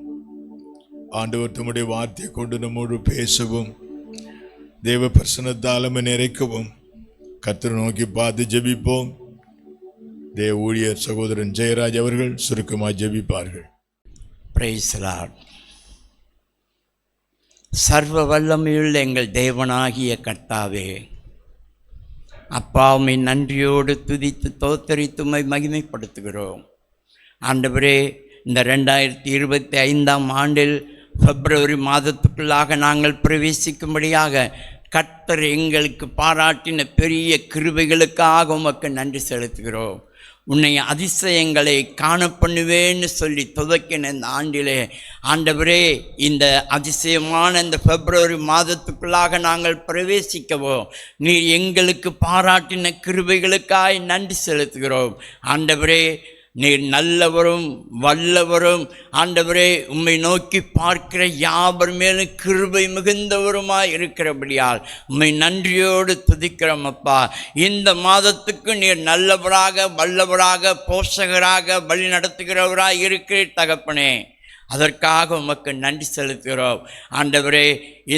ஆண்டவர் தம்முடைய வார்த்தையை கொண்டு நம்மோடு பேசவும், தேவ பிரசன்னத்தால் நிறைக்கவும் கர்த்தரை நோக்கி பார்த்து ஜெபிப்போம். தேவ ஊழியர் சகோதரன் ஜெயராஜ் அவர்கள் சுருக்கமாக ஜெபிப்பார்கள். Praise the Lord. சர்வ வல்லமையுள்ள எங்கள் தேவனாகிய கர்த்தாவே, அப்பா உம்மை நன்றியோடு துதித்து தோத்தரித்து உம்மை மகிமைப்படுத்துகிறோம். ஆண்டவரே, இந்த 2025ஆம் ஆண்டில் பிப்ரவரி மாதத்துக்குள்ளாக நாங்கள் பிரவேசிக்கும்படியாக கர்த்தர் எங்களுக்கு பாராட்டின பெரிய கிருபைகளுக்காக உமக்கு நன்றி செலுத்துகிறோம். உன்னை அதிசயங்களை காண பண்ணுவேன்னு சொல்லி துவக்கின இந்த ஆண்டிலே ஆண்டவரே, இந்த அதிசயமான இந்த பிப்ரவரி மாதத்துக்குள்ளாக நாங்கள் பிரவேசிக்கவோ நீர் எங்களுக்கு பாராட்டின கிருபைகளுக்காய் நன்றி செலுத்துகிறோம். ஆண்டவரே, நீர் நல்லவரும் வல்லவரும், ஆண்டவரே உம்மை நோக்கி பார்க்கிற யாவர் மேலும் கிருபை மிகுந்தவருமாய் இருக்கிறபடியால் உம்மை நன்றியோடு துதிக்கிறோம். அப்பா, இந்த மாதத்துக்கு நீர் நல்லவராக வல்லவராக போஷகராக வழி நடத்துகிறவராய் இருக்கிற தகப்பனே, அதற்காக உமக்கு நன்றி செலுத்துகிறோம். ஆண்டவரே,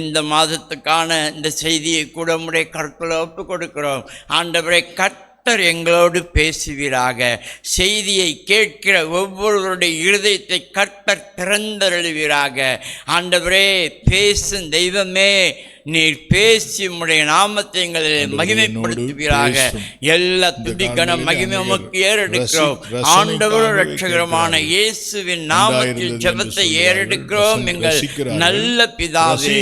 இந்த மாதத்துக்கான இந்த செய்தியை கூட உம்முடைய கருத்தில் ஒப்பு கொடுக்கிறோம். ஆண்டவரே, எங்களோடு பேசுவீராக. செய்தியை கேட்கிற ஒவ்வொருவருடைய இருதயத்தை கர்த்தர் திறந்தருளுவீராக. ஆண்டவரே, பேசும் தெய்வமே, நீர் பேசி உம்முடைய நாமத்தை எங்களை மகிமைப்படுத்துவீராக. எல்லா துதிக்கான மகிமை உமக்கு ஏறெடுக்கிறோம். ஆண்டவரும் இரட்சகருமான இயேசுவின் நாமத்தில் ஜெபத்தை ஏறெடுக்கிறோம் எங்கள் நல்ல பிதாவே.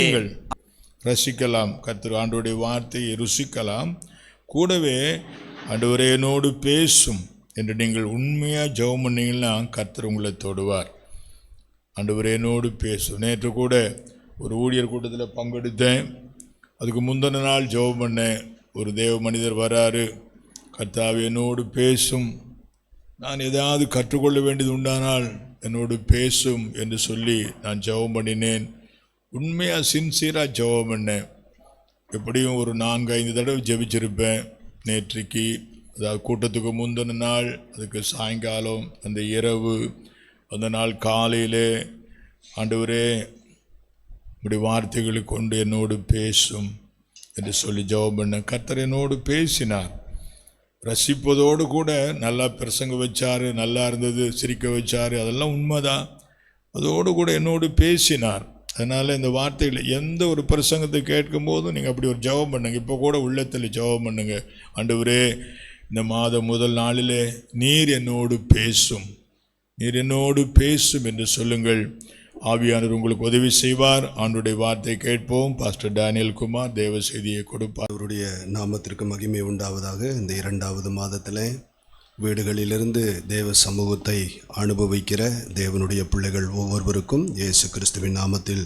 ரசிக்கலாம், கர்த்தர் ஆண்டவருடைய வார்த்தையை ருசிக்கலாம். கூடவே ஆண்டவரே என்னோடு பேசும் என்று நீங்கள் உண்மையாக ஜெபம் பண்ணீங்கன்னா கர்த்தர் உங்களை தொடுவார். ஆண்டவரே என்னோடு பேசும். நேற்று கூட ஒரு ஊழியர் கூட்டத்தில் பங்கெடுத்தேன். அதுக்கு முந்தின நாள் ஜெபம் பண்ணேன். ஒரு தேவ மனிதர் வராரு, கர்த்தாவே என்னோடு பேசும், நான் ஏதாவது கற்றுக்கொள்ள வேண்டியது உண்டானால் என்னோடு பேசும் என்று சொல்லி நான் ஜெபம் பண்ணினேன். உண்மையாக சின்சியராக ஜெபம் பண்ணேன். எப்படியும் ஒரு 4-5 தடவை ஜெபிச்சிருப்பேன். நேற்றைக்கு, அதாவது கூட்டத்துக்கு முந்தின நாள், அதுக்கு சாயங்காலம், அந்த இரவு, அந்த நாள் காலையிலே, ஆண்டவரே இப்படி வார்த்தைகளை கொண்டு என்னோடு பேசும் என்று சொல்லி ஜெபம் பண்ண கர்த்தர் என்னோடு பேசினார். ரசிப்பதோடு கூட நல்லா பிரசங்க வச்சார், நல்லா இருந்தது, சிரிக்க வச்சார், அதெல்லாம் உண்மைதான். அதோடு கூட என்னோடு பேசினார். அதனால் இந்த வார்த்தைகளை எந்த ஒரு பிரசங்கத்தை கேட்கும் போதும் நீங்கள் அப்படி ஒரு ஜெபம் பண்ணுங்கள். இப்போ கூட உள்ளத்தில் ஜெபம் பண்ணுங்கள். ஆண்டவரே, இந்த மாதம் முதல் நாளிலே நீர் என்னோடு பேசும், நீர் என்னோடு பேசும் என்று சொல்லுங்கள். ஆவியானவர் உங்களுக்கு உதவி செய்வார். ஆண்டுடைய வார்த்தை கேட்போம். பாஸ்டர் டேனியல் குமார் தேவ செய்தியை கொடுப்பார். அவருடைய நாமத்திற்கு மகிமை உண்டாவதாக. இந்த 2வது மாதத்தில் வீடுகளிலிருந்து தேவ சமூகத்தை அனுபவிக்கிற தேவனுடைய பிள்ளைகள் ஒவ்வொருவருக்கும் இயேசு கிறிஸ்துவின் நாமத்தில்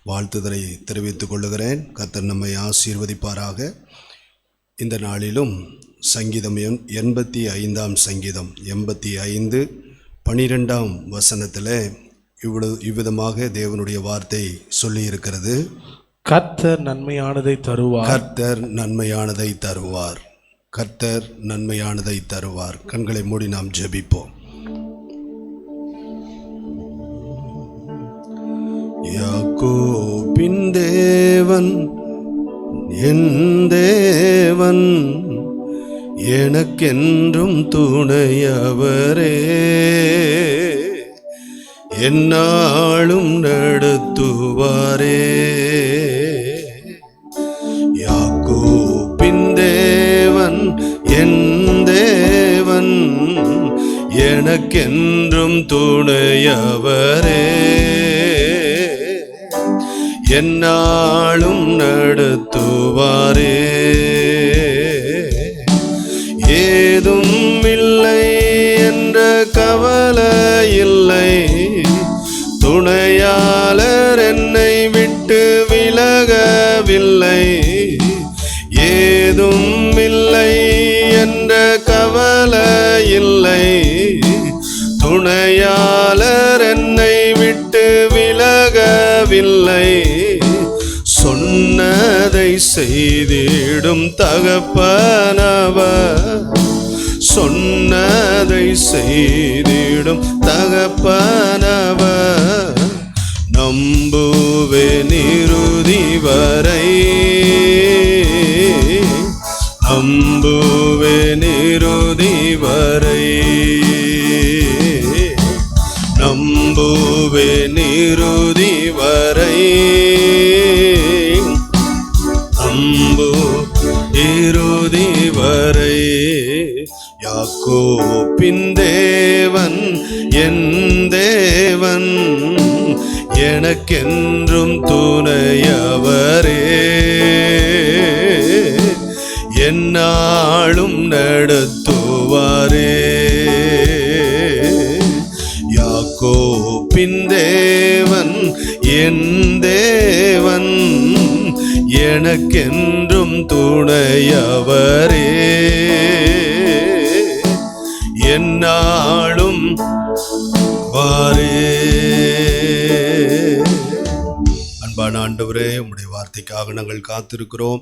வாழ்த்துதலை தெரிவித்துக் கொள்ளுகிறேன். கர்த்தர் நம்மை ஆசீர்வதிப்பாராக. இந்த நாளிலும் சங்கீதம் 85ஆம் சங்கீதம் 85:12 வசனத்தில் இவ்விதமாக தேவனுடைய வார்த்தை சொல்லி இருக்கிறது. கர்த்தர் நன்மையானதை தருவார். கர்த்தர் நன்மையானதை தருவார். கர்த்தர் நன்மையானதை தருவார். கண்களை மூடி நாம் ஜெபிப்போம். யாக்கோபின் தேவன் என் தேவன், எனக்கென்றும் துணையவரே, என்னாலும் நடத்துவாரே. யாக்கோபின் தேவன் என் தேவன், எனக்கென்றும் துணையவரே, என்னாலும் நடத்துவாரே. ஏதும் இல்லை என்ற கவலை இல்லை. துணையாளர் என்னை விட்டு விலகவில்லை. ஏதும் இல்லை என்ற கவலை இல்லை. துணையாளர் என்னை விட்டு விலகவில்லை. சொன்னதை செய்திடும் தகப்பனவர், சொன்னதை செய்திடும் தகப்பனவர். நம்புவேன் இறுதி வரை, நம்புவேன் இறுதி வரை, நம்புவேன் இறுதி வரை, நம்பு இறுதி வரை. யாக்கோபின் தேவன் என் தேவன், எனக்கென்றும் துணையவரே. என்னாலும் நடத்துவாரே. யாக்கோபின் தேவன் என் தேவன், எனக்கென்றும் துணையவரே. என்னாலும் வாரே. அன்பான ஆண்டவரே, உம்முடைய வார்த்தைக்காக நாங்கள் காத்திருக்கிறோம்.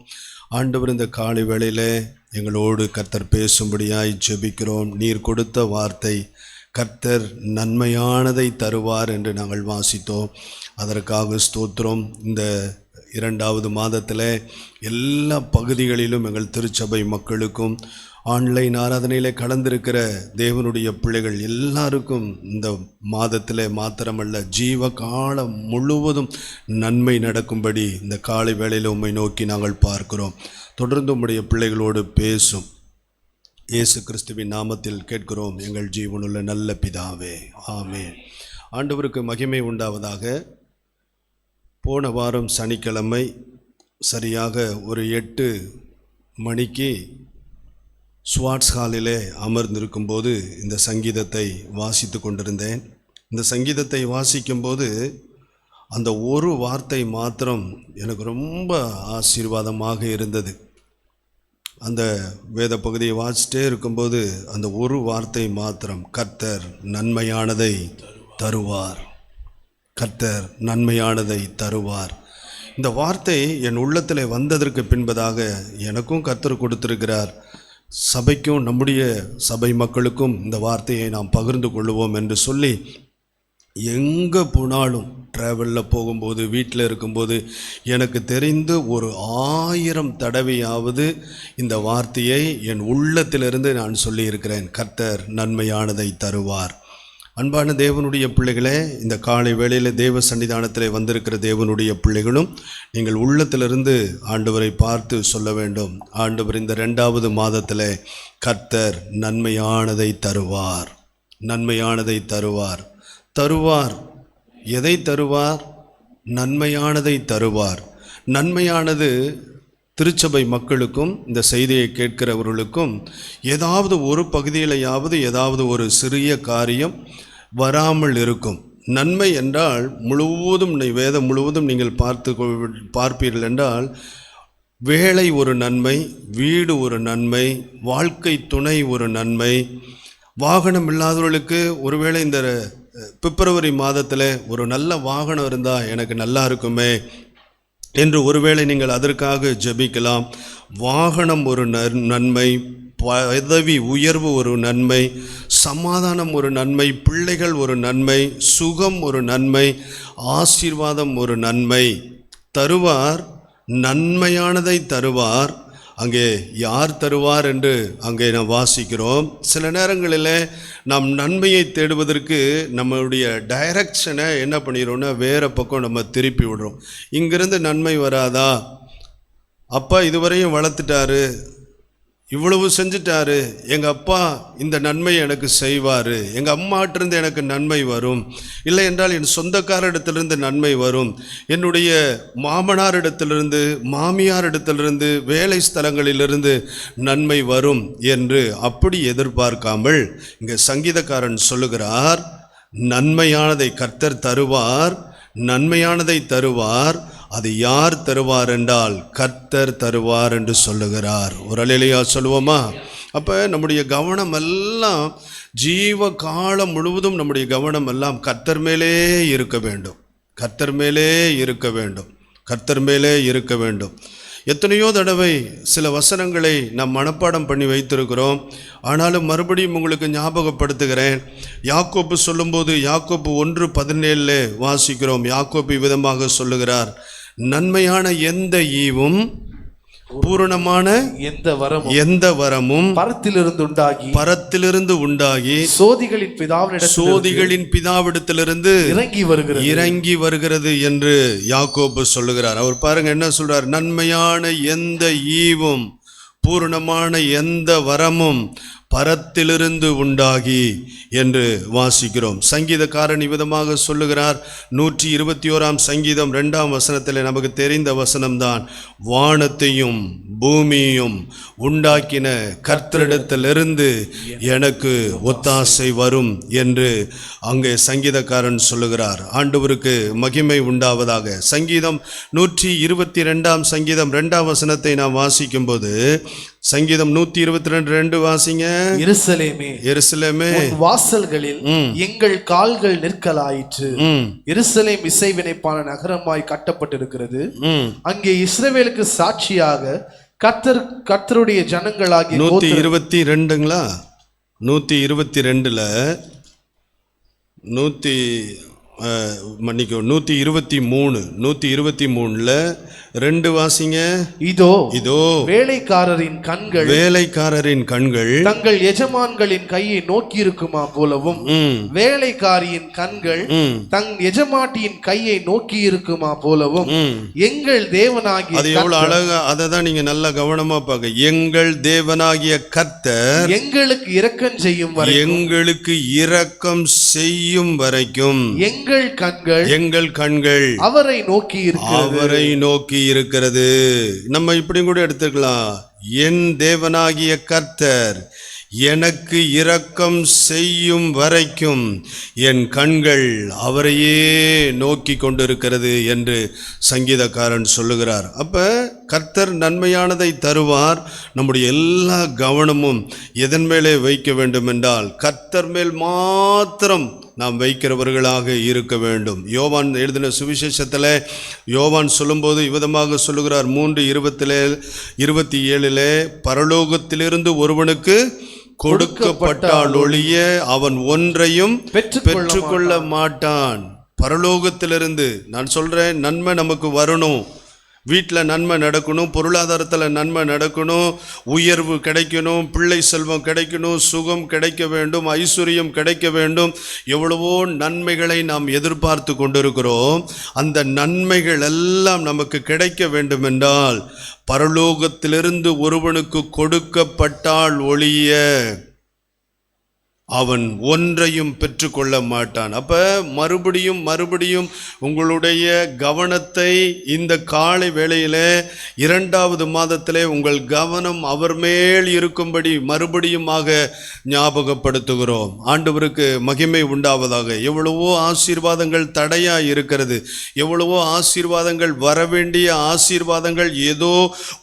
ஆண்டவர், இந்த காலை வேளையிலே எங்களோடு கர்த்தர் பேசும்படியாய் ஜெபிக்கிறோம். நீர் கொடுத்த வார்த்தை கர்த்தர் நன்மையானதை தருவார் என்று நாங்கள் வாசித்தோம். அதற்காக ஸ்தோத்திரம். இந்த 2வது மாதத்தில் எல்லா பகுதிகளிலும் எங்கள் திருச்சபை மக்களுக்கும் ஆன்லைன் ஆராதனையில் கலந்திருக்கிற தேவனுடைய பிள்ளைகள் எல்லாருக்கும் இந்த மாதத்தில் மாத்திரமல்ல ஜீவ காலம் முழுவதும் நன்மை நடக்கும்படி இந்த காலை வேளையில் உம்மை நோக்கி நாங்கள் பார்க்கிறோம். தொடர்ந்து உம்முடைய பிள்ளைகளோடு பேசும். இயேசு கிறிஸ்துவின் நாமத்தில் கேட்கிறோம் எங்கள் ஜீவனுள்ள நல்ல பிதாவே, ஆமென். ஆண்டவருக்கு மகிமை உண்டாவதாக. போன வாரம் சனிக்கிழமை சரியாக ஒரு 8 மணிக்கு ஸ்வாட்ஸ் ஹாலிலே அமர்ந்திருக்கும்போது இந்த சங்கீதத்தை வாசித்து கொண்டிருந்தேன். இந்த சங்கீதத்தை வாசிக்கும்போது அந்த ஒரு வார்த்தை மாத்திரம் எனக்கு ரொம்ப ஆசீர்வாதமாக இருந்தது. அந்த வேத பகுதியை வாசிச்சிட்டே இருக்கும்போது அந்த ஒரு வார்த்தை மாத்திரம், கர்த்தர் நன்மையானதை தருவார், கர்த்தர் நன்மையானதை தருவார். இந்த வார்த்தை என் உள்ளத்தில் வந்ததற்கு பின்பதாக எனக்கும் கர்த்தர் கொடுத்திருக்கிறார். சபைக்கும் நம்முடைய சபை மக்களுக்கும் இந்த வார்த்தையை நாம் பகிர்ந்து கொள்வோம் என்று சொல்லி எங்கே போனாலும் ட்ராவலில் போகும்போது வீட்டில் இருக்கும்போது எனக்கு தெரிந்து ஒரு 1000 தடவையாவது இந்த வார்த்தையை என் உள்ளத்திலிருந்து நான் சொல்லியிருக்கிறேன். கர்த்தர் நன்மையானதை தருவார். அன்பான தேவனுடைய பிள்ளைகளே, இந்த காலை வேளையில் தேவ சன்னிதானத்தில் வந்திருக்கிற தேவனுடைய பிள்ளைகளும் நீங்கள் உள்ளத்திலிருந்து ஆண்டவரை பார்த்து சொல்ல வேண்டும். ஆண்டவர், இந்த 2வது மாதத்தில் கர்த்தர் நன்மையானதை தருவார், நன்மையானதை தருவார். தருவார். எதை தருவார்? நன்மையானதை தருவார். நன்மையானது திருச்சபை மக்களுக்கும் இந்த செய்தியை கேட்கிறவர்களுக்கும் ஏதாவது ஒரு பகுதியிலையாவது ஏதாவது ஒரு சிறிய காரியம் வராமல் இருக்கும். நன்மை என்றால் முழுவதும் வேதம் முழுவதும் நீங்கள் பார்ப்பீர்கள் என்றால் வேலை ஒரு நன்மை, வீடு ஒரு நன்மை, வாழ்க்கை துணை ஒரு நன்மை. வாகனம் இல்லாதவர்களுக்கு ஒருவேளை இந்த பிப்ரவரி மாதத்தில் ஒரு நல்ல வாகனம் இருந்தால் எனக்கு நல்லா இருக்குமே என்று ஒருவேளை நீங்கள் அதற்காக ஜெபிக்கலாம். வாகனம் ஒரு நன்மை, பதவி உயர்வு ஒரு நன்மை, சமாதானம் ஒரு நன்மை, பிள்ளைகள் ஒரு நன்மை, சுகம் ஒரு நன்மை, ஆசீர்வாதம் ஒரு நன்மை. தருவார், நன்மையானதை தருவார். அங்கே யார் தருவார் என்று அங்கே நாம் வாசிக்கிறோம். சில நேரங்களில் நாம் நன்மையை தேடுவதற்கு நம்மளுடைய டைரக்ஷனை என்ன பண்ணிடுறோம்னா வேறு பக்கம் நம்ம திருப்பி விடுறோம். இங்கிருந்து நன்மை வராதா? அப்பா இதுவரையும் வளர்த்துட்டாரு, இவ்வளவு செஞ்சிட்டாரு, எங்கள் அப்பா இந்த நன்மையை எனக்கு செய்வார், எங்கள் அம்மாட்டிருந்து எனக்கு நன்மை வரும், இல்லை என்றால் என் சொந்தக்காரிடத்திலிருந்து நன்மை வரும், என்னுடைய மாமனாரிடத்திலிருந்து மாமியாரிடத்திலிருந்து வேலை ஸ்தலங்களிலிருந்து நன்மை வரும் என்று அப்படி எதிர்பார்க்காமல் இங்கே சங்கீதக்காரன் சொல்லுகிறார், நன்மையானதை கர்த்தர் தருவார், நன்மையானதை தருவார். அது யார் தருவார் என்றால் கர்த்தர் தருவார் என்று சொல்லுகிறார். ஒரு அல்லேலூயா சொல்லுவோமா? அப்போ நம்முடைய கவனம் எல்லாம் ஜீவ காலம் முழுவதும் நம்முடைய கவனம் எல்லாம் கர்த்தர் மேலே இருக்க வேண்டும், கர்த்தர் மேலே இருக்க வேண்டும், கர்த்தர் மேலே இருக்க வேண்டும். எத்தனையோ தடவை சில வசனங்களை நாம் மனப்பாடம் பண்ணி வைத்திருக்கிறோம். ஆனாலும் மறுபடியும் உங்களுக்கு ஞாபகப்படுத்துகிறேன். யாக்கோப்பு சொல்லும்போது யாக்கோப்பு 1:17 வாசிக்கிறோம். யாக்கோப்பு விதமாக சொல்லுகிறார், நன்மையான எந்த ஈவும் பூரணமான எந்த வரமும் பரத்திலிருந்து உண்டாகி சோதிகளின் பிதாவிடத்திலிருந்து இறங்கி வருகிறது என்று யாக்கோபு சொல்லுகிறார். அவர் பாருங்க என்ன சொல்றார், நன்மையான எந்த ஈவும் பூரணமான எந்த வரமும் பரத்திலிருந்து உண்டாகி என்று வாசிக்கிறோம். சங்கீதக்காரன் விதமாக சொல்லுகிறார். 121 சங்கீதம் 2 வசனத்தில் நமக்கு தெரிந்த வசனம்தான், வானத்தையும் பூமியையும் உண்டாக்கின கர்த்தரிடத்திலிருந்து எனக்கு ஒத்தாசை வரும் என்று அங்கே சங்கீதக்காரன் சொல்லுகிறார். ஆண்டவருக்கு மகிமை உண்டாவதாக. சங்கீதம் 122 சங்கீதம் 2 வசனத்தை நாம் வாசிக்கும் போது, சங்கீதம் 122:2 வாசிங்க. எருசலேமே வாசல்களில் எங்கள் கால்கள் நிற்கலாயிற்று. எருசலேம் இசைவினைப்பான நகரமாய் கட்டப்பட்டிருக்கிறது. அங்கே இஸ்ரவேலுக்கு சாட்சியாக கர்த்தருடைய ஜனங்களாகிய 122ங்களா? 122ல 123ல 2 வாசிங்க. இதோ வேலைக்காரரின் கண்கள் தங்கள் எஜமான்களின் கையை நோக்கி இருக்குமா போலவும், வேலைக்காரியின் கண்கள் தன் எஜமாட்டியின் கையை நோக்கி இருக்குமா போலவும் எங்கள் தேவனாகிய, அது எவ்வளவு அழகா, அதை தான் நீங்க நல்லா கவனமா பார்க்க. எங்கள் தேவனாகிய கர்த்தர் எங்களுக்கு இரக்கம் செய்யும் வரைக்கும் எங்கள் கண்கள் அவரை நோக்கி இருக்கிறது. நம்ம இப்படி கூட எடுத்துக்கலாம், என் தேவனாகிய கர்த்தர் எனக்கு இரக்கம் செய்யும் வரைக்கும் என் கண்கள் அவரையே நோக்கி கொண்டிருக்கிறது என்று சங்கீதக்காரன் சொல்லுகிறார். அப்ப கர்த்தர் நன்மையானதை தருவார். நம்முடைய எல்லா கவனமும் எதன் மேலே வைக்க வேண்டும் என்றால் கர்த்தர் மேல் மாத்திரம் நாம் வைக்கிறவர்களாக இருக்க வேண்டும். யோவான் எழுதின சுவிசேஷத்தில் யோவான் சொல்லும்போது இவ்விதமாக சொல்லுகிறார். 3:27 பரலோகத்திலிருந்து ஒருவனுக்கு கொடுக்கப்பட்டால் ஒழிய அவன் ஒன்றையும் பெற்றுக்கொள்ள மாட்டான். பரலோகத்திலிருந்து நான் சொல்றேன், நன்மை நமக்கு வரணும், வீட்டில் நன்மை நடக்கணும், பொருளாதாரத்தில் நன்மை நடக்கணும், உயர்வு கிடைக்கணும், பிள்ளை செல்வம் கிடைக்கணும், சுகம் கிடைக்க வேண்டும், ஐஸ்வர்யம் கிடைக்க வேண்டும். எவ்வளவோ நன்மைகளை நாம் எதிர்பார்த்து கொண்டிருக்கிறோம். அந்த நன்மைகள் எல்லாம் நமக்கு கிடைக்க வேண்டும் என்றால் பரலோகத்திலிருந்து ஒருவனுக்கு கொடுக்கப்பட்டால் ஒழிய அவன் ஒன்றையும் பெற்றுக்கொள்ள மாட்டான். அப்ப மறுபடியும் உங்களுடைய கவனத்தை இந்த காலை வேளையில 2வது மாதத்திலே உங்கள் கவனம் அவர் மேல் இருக்கும்படி மறுபடியுமாக ஞாபகப்படுத்துகிறோம். ஆண்டவருக்கு மகிமை உண்டாவதாக. எவ்வளவோ ஆசீர்வாதங்கள் தடையா இருக்கிறது, எவ்வளவோ ஆசீர்வாதங்கள் வரவேண்டிய ஆசீர்வாதங்கள் ஏதோ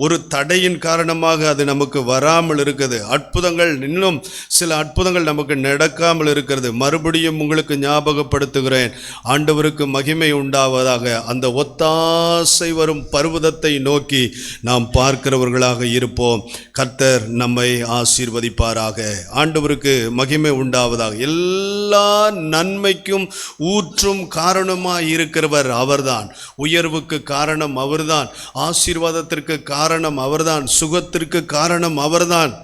ஒரு தடையின் காரணமாக அது நமக்கு வராமல் இருக்குது. அற்புதங்கள், இன்னும் சில அற்புதங்கள் நமக்கு நடக்காமல் இருக்கிறது. மறுபடியும் உங்களுக்கு ஞாபகப்படுத்துகிறேன், ஆண்டவருக்கு மகிமை உண்டாவதாக. அந்த ஒத்தாசை வரும் பர்வதத்தை நோக்கி நாம் பார்க்கிறவர்களாக இருப்போம். கர்த்தர் நம்மை ஆசீர்வதிப்பாராக. ஆண்டவருக்கு மகிமை உண்டாவதாக. எல்லா நன்மைக்கும் ஊற்றும் காரணமாய் இருக்கிறவர் அவர்தான். உயர்வுக்கு காரணம் அவர்தான், ஆசீர்வாதத்திற்கு காரணம் அவர்தான், சுகத்திற்கு காரணம் அவர்தான்.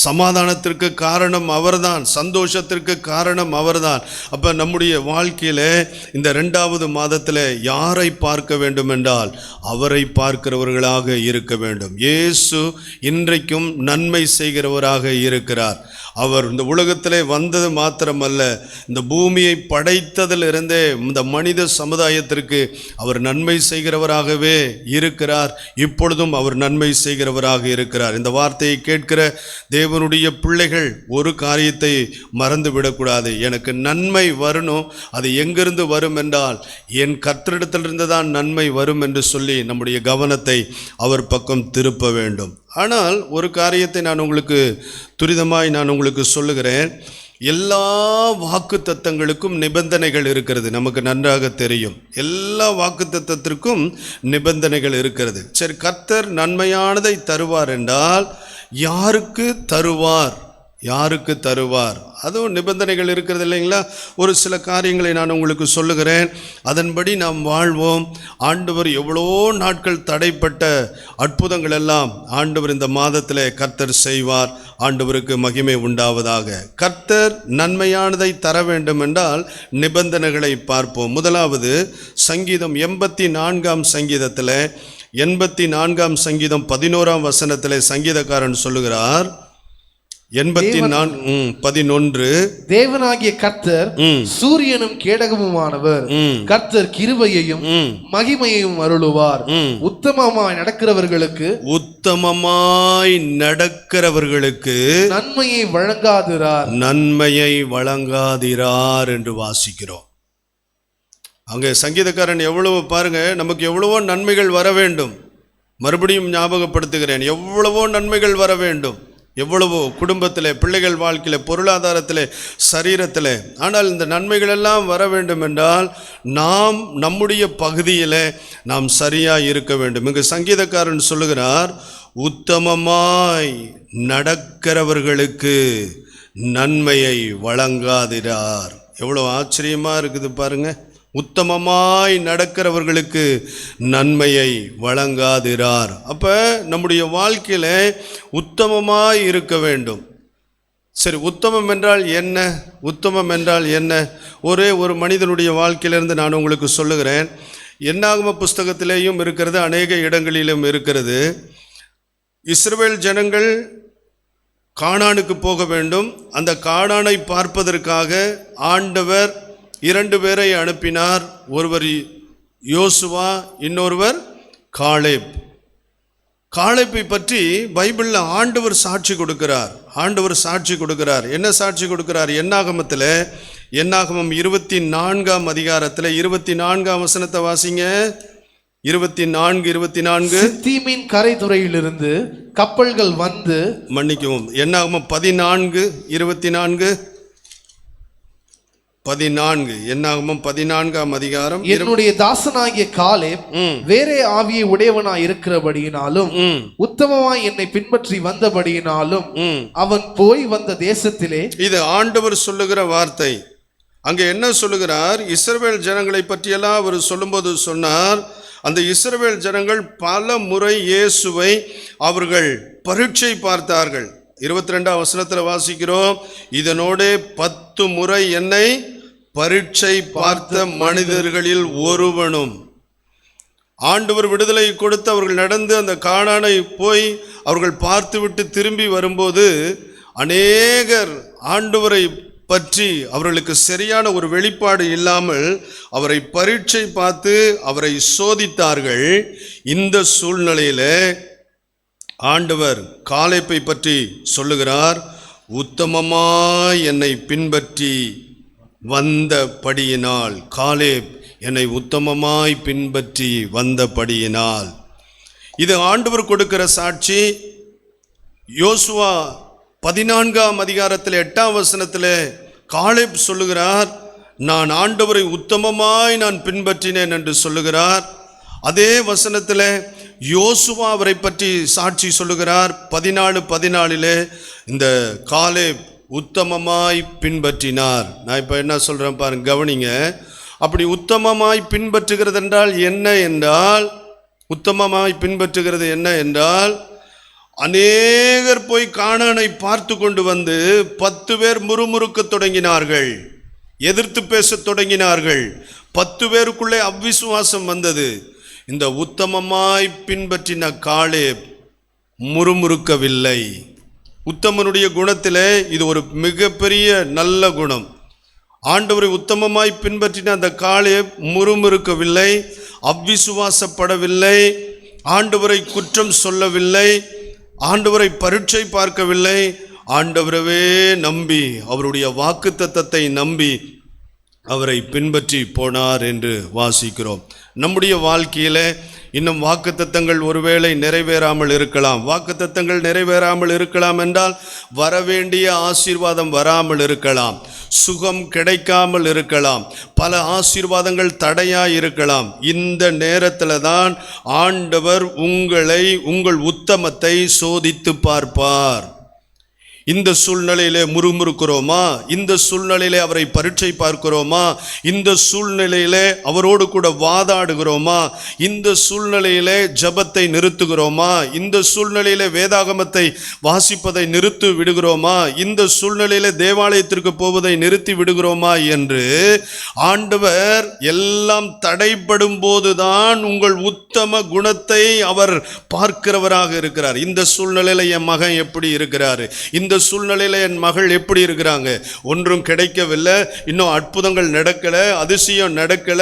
சமாதானத்திற்கு காரணம் அவர்தான், சந்தோஷத்திற்கு காரணம் அவர்தான். அப்போ நம்முடைய வாழ்க்கையில் இந்த 2வது மாதத்தில் யாரை பார்க்க வேண்டும் என்றால் அவரை பார்க்கிறவர்களாக இருக்க வேண்டும். இயேசு இன்றைக்கும் நன்மை செய்கிறவராக இருக்கிறார். அவர் இந்த உலகத்திலே வந்தது மாத்திரமல்ல, இந்த பூமியை படைத்ததிலிருந்தே இந்த மனித சமுதாயத்திற்கு அவர் நன்மை செய்கிறவராகவே இருக்கிறார். இப்பொழுதும் அவர் நன்மை செய்கிறவராக இருக்கிறார். இந்த வார்த்தையை கேட்கிற தேவனுடைய பிள்ளைகள் ஒரு காரியத்தை மறந்து விடக்கூடாது. எனக்கு நன்மை வரணும், அது எங்கிருந்து வரும் என்றால் என் கர்த்தரிடத்திலிருந்து தான் நன்மை வரும் என்று சொல்லி நம்முடைய கவனத்தை அவர் பக்கம் திருப்ப வேண்டும். ஆனால் ஒரு காரியத்தை நான் உங்களுக்கு துரிதமாய் உங்களுக்கு சொல்லுகிறேன். எல்லா வாக்குத்தத்தங்களுக்கும் நிபந்தனைகள் இருக்கிறது, நமக்கு நன்றாக தெரியும். எல்லா வாக்குத்தத்தத்திற்கும் நிபந்தனைகள் இருக்கிறது. சரி, கர்த்தர் நன்மையானதை தருவார் என்றால் யாருக்கு தருவார், யாருக்கு தருவார்? அதுவும் நிபந்தனைகள் இருக்கிறது இல்லைங்களா? ஒரு சில காரியங்களை நான் உங்களுக்கு சொல்லுகிறேன், அதன்படி நாம் வாழ்வோம். ஆண்டவர் எவ்வளோ நாட்கள் தடைப்பட்ட அற்புதங்கள் எல்லாம் ஆண்டவர் இந்த மாதத்தில் கர்த்தர் செய்வார். ஆண்டவருக்கு மகிமை உண்டாவதாக. கர்த்தர் நன்மையானதை தர வேண்டும் என்றால் நிபந்தனைகளை பார்ப்போம். முதலாவது சங்கீதம் 84ஆம் சங்கீதத்தில் 84ஆம் சங்கீதம் 11ஆம் வசனத்தில் சங்கீதக்காரன் சொல்லுகிறார், 84:11, தேவனாகிய கர்த்தர் சூரியனும் கேடகமுமானவர், கர்த்தர் கிருபையையும் மகிமையையும் அருளுவார். உத்தமமாய் நடக்கிறவர்களுக்கு நன்மையை வழங்காதிரார், நன்மையை வழங்காதிரார் என்று வாசிக்கிறோம். அங்கே சங்கீதக்காரன் எவ்வளவு பாருங்க, நமக்கு எவ்வளவோ நன்மைகள் வர வேண்டும். மறுபடியும் ஞாபகப்படுத்துகிறேன், எவ்வளவோ நன்மைகள் வர வேண்டும். எவ்வளவோ குடும்பத்தில், பிள்ளைகள் வாழ்க்கையில், பொருளாதாரத்தில், சரீரத்தில். ஆனால் இந்த நன்மைகள் எல்லாம் வர வேண்டும் என்றால் நாம் நம்முடைய பகுதியில் நாம் சரியாக இருக்க வேண்டும். இங்கு சங்கீதக்காரன் சொல்லுகிறார், உத்தமமாய் நடக்கிறவர்களுக்கு நன்மையை வழங்காதிரார். எவ்வளோ ஆச்சரியமாக இருக்குது பாருங்க. உத்தமமாய் நடக்கிறவர்களுக்கு நன்மையை வழங்காதிரார். அப்போ நம்முடைய வாழ்க்கையில் உத்தமமாய் இருக்க வேண்டும். சரி, உத்தமம் என்றால் என்ன? உத்தமம் என்றால் என்ன? ஒரே ஒரு மனிதனுடைய வாழ்க்கையிலிருந்து நான் உங்களுக்கு சொல்லுகிறேன். என்னாகம புஸ்தகத்திலேயும் இருக்கிறது, அநேக இடங்களிலும் இருக்கிறது. இஸ்ரவேல் ஜனங்கள் கானானுக்கு போக வேண்டும். அந்த கானானை பார்ப்பதற்காக ஆண்டவர் 2 பேரை அனுப்பினார். ஒருவர் யோசுவா, இன்னொருவர் காலேப். காலேப்பை பற்றி பைபிளில் ஆண்டவர் சாட்சி கொடுக்கிறார். ஆண்டவர் சாட்சி கொடுக்கிறார். என்ன சாட்சி கொடுக்கிறார்? என்னாகமத்தில், என்னாகமம் 24ஆம் அதிகாரத்தில் 24ஆம் வசனத்தை வாசிங்க. 24 சித்தீமின் கரைதுறையிலிருந்து கப்பல்கள் வந்து, மன்னிக்கவும், என்னாகமம் 14 என்னாகமம் 14ஆம் அதிகாரம். என்னுடைய தாசனாகிய காலேப் வேறே ஆவியை உடையவனாய் இருக்கிறபடியினாலும் உத்தமமாய் என்னை பின்பற்றி வந்தபடியினாலும் அவன் போய் வந்த தேசத்திலே. இது ஆண்டவர் சொல்லுகிற வார்த்தை. அங்கே என்ன சொல்லுகிறார்? இஸ்ரவேல் ஜனங்களை பற்றியெல்லாம் அவர் சொல்லும்போது சொன்னார், அந்த இஸ்ரவேல் ஜனங்கள் பல முறை இயேசுவை அவர்கள் பரீட்சை பார்த்தார்கள். 22ஆம் வசனத்தில் வாசிக்கிறோம், இதனோடு 10 முறை என்னை பரீட்சை பார்த்த மனிதர்களில் ஒருவனும். ஆண்டவர் விடுதலை கொடுத்து அவர்கள் நடந்து அந்த கானானை போய் அவர்கள் பார்த்துவிட்டு திரும்பி வரும்போது அநேகர் ஆண்டவரை பற்றி அவர்களுக்கு சரியான ஒரு வெளிப்பாடு இல்லாமல் அவரை பரீட்சை பார்த்து அவரை சோதித்தார்கள். இந்த சூழ்நிலையில் ஆண்டவர் காலேப்பை பற்றி சொல்லுகிறார், உத்தமமாய் என்னை பின்பற்றி வந்தபடியினால். காலேப் என்னை உத்தமமாய் பின்பற்றி வந்தபடியினால். இது ஆண்டவர் கொடுக்கிற சாட்சி. யோசுவா 14ஆம் அதிகாரத்தில் 8ஆம் வசனத்தில் காலேப் சொல்லுகிறார், நான் ஆண்டவரை உத்தமமாய் நான் பின்பற்றினேன் என்று சொல்லுகிறார். அதே வசனத்தில் யோசுவா அவரை பற்றி சாட்சி சொல்லுகிறார். 14:14 இந்த காலேப் உத்தமமாய் பின்பற்றினார். நான் இப்போ என்ன சொல்கிறேன் பாருங்க, கவனிங்க. அப்படி உத்தமமாய் பின்பற்றுகிறது என்றால் என்ன என்றால், உத்தமமாய் பின்பற்றுகிறது என்ன என்றால், அநேகர் போய் கானானை பார்த்து கொண்டு வந்து 10 பேர் முறுமுறுக்க தொடங்கினார்கள், எதிர்த்து பேச தொடங்கினார்கள். 10 பேருக்குள்ளே அவ்விசுவாசம் வந்தது. இந்த உத்தமமாய் பின்பற்றின காலேப் முறுமுறுக்கவில்லை. உத்தமனுடைய குணத்திலே இது ஒரு மிகப்பெரிய நல்ல குணம். ஆண்டவரை உத்தமமாய் பின்பற்றின அந்த காலேப் முறுமுறுக்கவில்லை, அவ்விசுவாசப்படவில்லை, ஆண்டவரை குற்றம் சொல்லவில்லை, ஆண்டவரை பரீட்சை பார்க்கவில்லை. ஆண்டவரவே நம்பி, அவருடைய வாக்குத்தத்தத்தை நம்பி அவரை பின்பற்றி போனார் என்று வாசிக்கிறோம். நம்முடைய வாழ்க்கையில இன்னும் வாக்குத்தத்தங்கள் ஒருவேளை நிறைவேறாமல் இருக்கலாம். வாக்குத்தத்தங்கள் நிறைவேறாமல் இருக்கலாம் என்றால் வரவேண்டிய ஆசீர்வாதம் வராமல் இருக்கலாம், சுகம் கிடைக்காமல் இருக்கலாம், பல ஆசீர்வாதங்கள் தடையாய் இருக்கலாம். இந்த நேரத்தில் தான் ஆண்டவர் உங்களை, உங்கள் உத்தமத்தை சோதித்து பார்ப்பார். இந்த சூழ்நிலையிலே முறுமுறுக்கிறோமா? இந்த சூழ்நிலையிலே அவரை பரீட்சை பார்க்கிறோமா? இந்த சூழ்நிலையிலே அவரோடு கூட வாதாடுகிறோமா? இந்த சூழ்நிலையிலே ஜபத்தை நிறுத்துகிறோமா? இந்த சூழ்நிலையிலே வேதாகமத்தை வாசிப்பதை நிறுத்தி விடுகிறோமா? இந்த சூழ்நிலையிலே தேவாலயத்திற்கு போவதை நிறுத்தி விடுகிறோமா என்று ஆண்டவர் எல்லாம் தடைப்படும் போதுதான் உங்கள் உத்தம குணத்தை அவர் பார்க்கிறவராக இருக்கிறார். இந்த சூழ்நிலையில என் மகன் எப்படி இருக்கிறாரு, இந்த சூழ்நிலையில என் மகள் எப்படி இருக்கிறாங்க, ஒன்றும் கிடைக்கவில்லை, இன்னும் அற்புதங்கள் நடக்கல, அதிசயம் நடக்கல,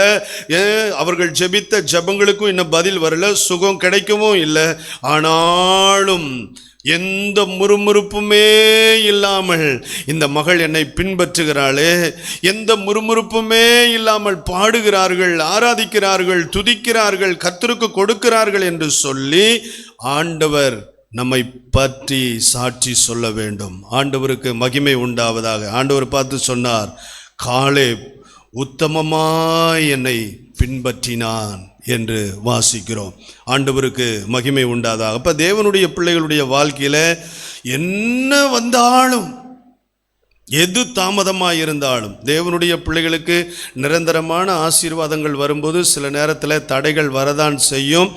அவர்கள் ஜெபித்த ஜெபங்களுக்கும் இன்னும் பதில் வரல, சுகம் கிடைக்கவும் இல்லை. ஆனாலும் எந்த முறுமுறுப்புமே இல்லாமல் இந்த மகள் என்னை பின்பற்றுகிறாளே, எந்த முறுமுறுப்புமே இல்லாமல் பாடுகிறார்கள், ஆராதிக்கிறார்கள், துதிக்கிறார்கள், கர்த்தருக்கு கொடுக்கிறார்கள் என்று சொல்லி ஆண்டவர் நம்மை பற்றி சாட்சி சொல்ல வேண்டும். ஆண்டவருக்கு மகிமை உண்டாவதாக. ஆண்டவர் பார்த்து சொன்னார், காலேப் உத்தமமாய் என்னை பின்பற்றினான் என்று வாசிக்கிறோம். ஆண்டவருக்கு மகிமை உண்டாதாக. அப்ப தேவனுடைய பிள்ளைகளுடைய வாழ்க்கையில என்ன வந்தாலும், எது தாமதமாக இருந்தாலும், தேவனுடைய பிள்ளைகளுக்கு நிரந்தரமான ஆசீர்வாதங்கள் வரும்போது சில நேரத்தில் தடைகள் வரதான் செய்யும்.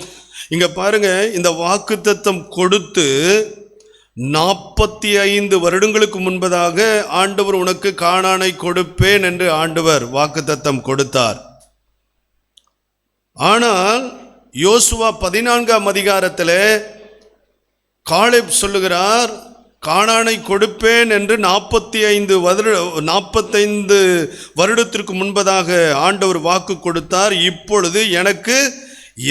இங்க பாருங்க, இந்த வாக்குத்தத்தம் கொடுத்து 45 வருடங்களுக்கு முன்பதாக ஆண்டவர் உனக்கு கானானை கொடுப்பேன் என்று ஆண்டவர் வாக்குத்தத்தம் கொடுத்தார். ஆனால் யோசுவா 14ஆம் அதிகாரத்திலே காலேப் சொல்லுகிறார், கானானை கொடுப்பேன் என்று 45 வருடத்திற்கு முன்பதாக ஆண்டவர் வாக்கு கொடுத்தார். இப்பொழுது எனக்கு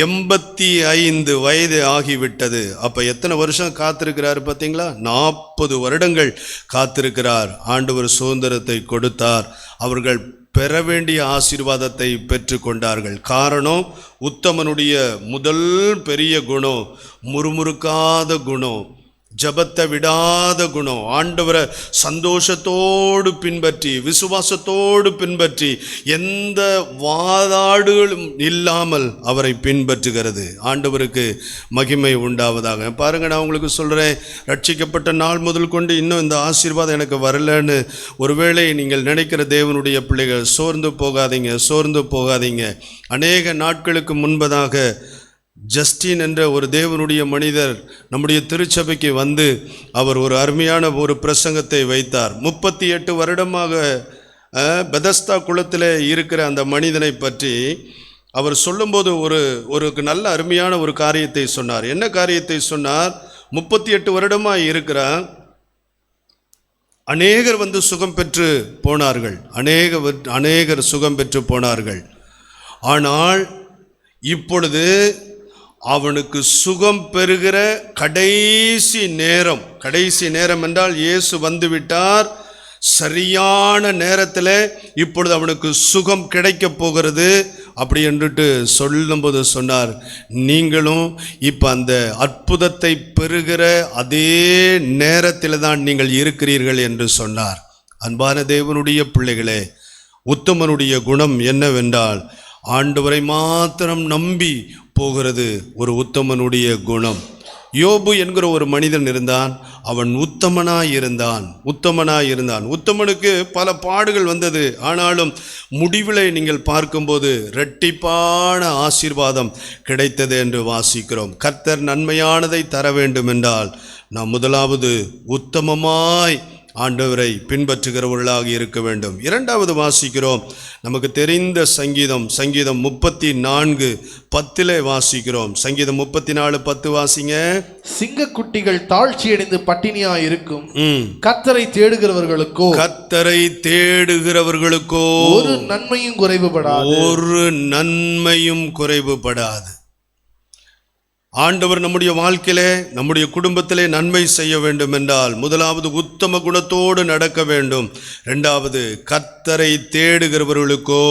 85 வயது ஆகிவிட்டது. அப்ப எத்தனை வருஷம் காத்திருக்கிறார் பார்த்தீங்களா? 40 வருடங்கள் காத்திருக்கிறார். ஆண்டவர் சுதந்திரத்தை கொடுத்தார். அவர்கள் பெற வேண்டிய ஆசீர்வாதத்தை பெற்று கொண்டார்கள். காரணம், உத்தமனுடைய முதல் பெரிய குணம் முறுமுறுக்காத குணம், ஜபத்தை விடாத குணம், ஆண்டவரை சந்தோஷத்தோடு பின்பற்றி, விசுவாசத்தோடு பின்பற்றி, எந்த வாதாடுகளும் இல்லாமல் அவரை பின்பற்றுகிறது. ஆண்டவருக்கு மகிமை உண்டாவதாக. பாருங்க, நான் உங்களுக்கு சொல்கிறேன், ரட்சிக்கப்பட்ட நாள் முதல் கொண்டு இன்னும் இந்த ஆசீர்வாதம் எனக்கு வரலன்னு ஒருவேளை நீங்கள் நினைக்கிற தேவனுடைய பிள்ளைகள், சோர்ந்து போகாதீங்க. அநேக நாட்களுக்கு முன்பதாக ஜஸ்டின் என்ற ஒரு தேவனுடைய மனிதர் நம்முடைய திருச்சபைக்கு வந்து அவர் ஒரு அருமையான ஒரு பிரசங்கத்தை வைத்தார். 38 வருடமாக பெதஸ்தா குளத்தில் இருக்கிற அந்த மனிதனை பற்றி அவர் சொல்லும்போது ஒரு நல்ல அருமையான ஒரு காரியத்தை சொன்னார். என்ன காரியத்தை சொன்னார்? 38 வருடமாக இருக்கிற அநேகர் வந்து சுகம் பெற்று போனார்கள், அநேகர் சுகம் பெற்று போனார்கள். ஆனால் இப்பொழுது அவனுக்கு சுகம் பெறுகிற கடைசி நேரம் என்றால் இயேசு வந்துவிட்டார். சரியான நேரத்தில் இப்பொழுது அவனுக்கு சுகம் கிடைக்க போகிறது. அப்படி என்றுட்டு சொல்லும்போது சொன்னார், நீங்களும் இப்போ அந்த அற்புதத்தை பெறுகிற அதே நேரத்தில் தான் நீங்கள் இருக்கிறீர்கள் என்று சொன்னார். அன்பான தேவனுடைய பிள்ளைகளே, உத்தமனுடைய குணம் என்னவென்றால் ஆண்டவரை மாத்திரம் நம்பி போகிறது ஒரு உத்தமனுடைய குணம். யோபு என்கிற ஒரு மனிதன் இருந்தான். அவன் உத்தமனாயிருந்தான். உத்தமனுக்கு பல பாடுகள் வந்தது. ஆனாலும் முடிவிலே நீங்கள் பார்க்கும்போது இரட்டிப்பான ஆசீர்வாதம் கிடைத்தது என்று வாசிக்கிறோம். கர்த்தர் நன்மையானதை தர வேண்டும் என்றால் நாம் முதலாவது உத்தமமாய் ஆண்டவரை பின்பற்றுகிறவர்களாக இருக்க வேண்டும். இரண்டாவது வாசிக்கிறோம், நமக்கு தெரிந்த சங்கீதம் 34:10 வாசிக்கிறோம். சங்கீதம் 34:10 வாசிங்க. சிங்கக்குட்டிகள் தாழ்ச்சியடைந்து பட்டினியா இருக்கும், கர்த்தரை தேடுகிறவர்களுக்கோ ஒரு நன்மையும் குறைவுபடாது. ஆண்டவர் நம்முடைய வாழ்க்கையிலே, நம்முடைய குடும்பத்திலே நன்மை செய்ய வேண்டும் என்றால் முதலாவது உத்தம குணத்தோடு நடக்க வேண்டும். இரண்டாவது, கர்த்தரை தேடுகிறவர்களுக்கோ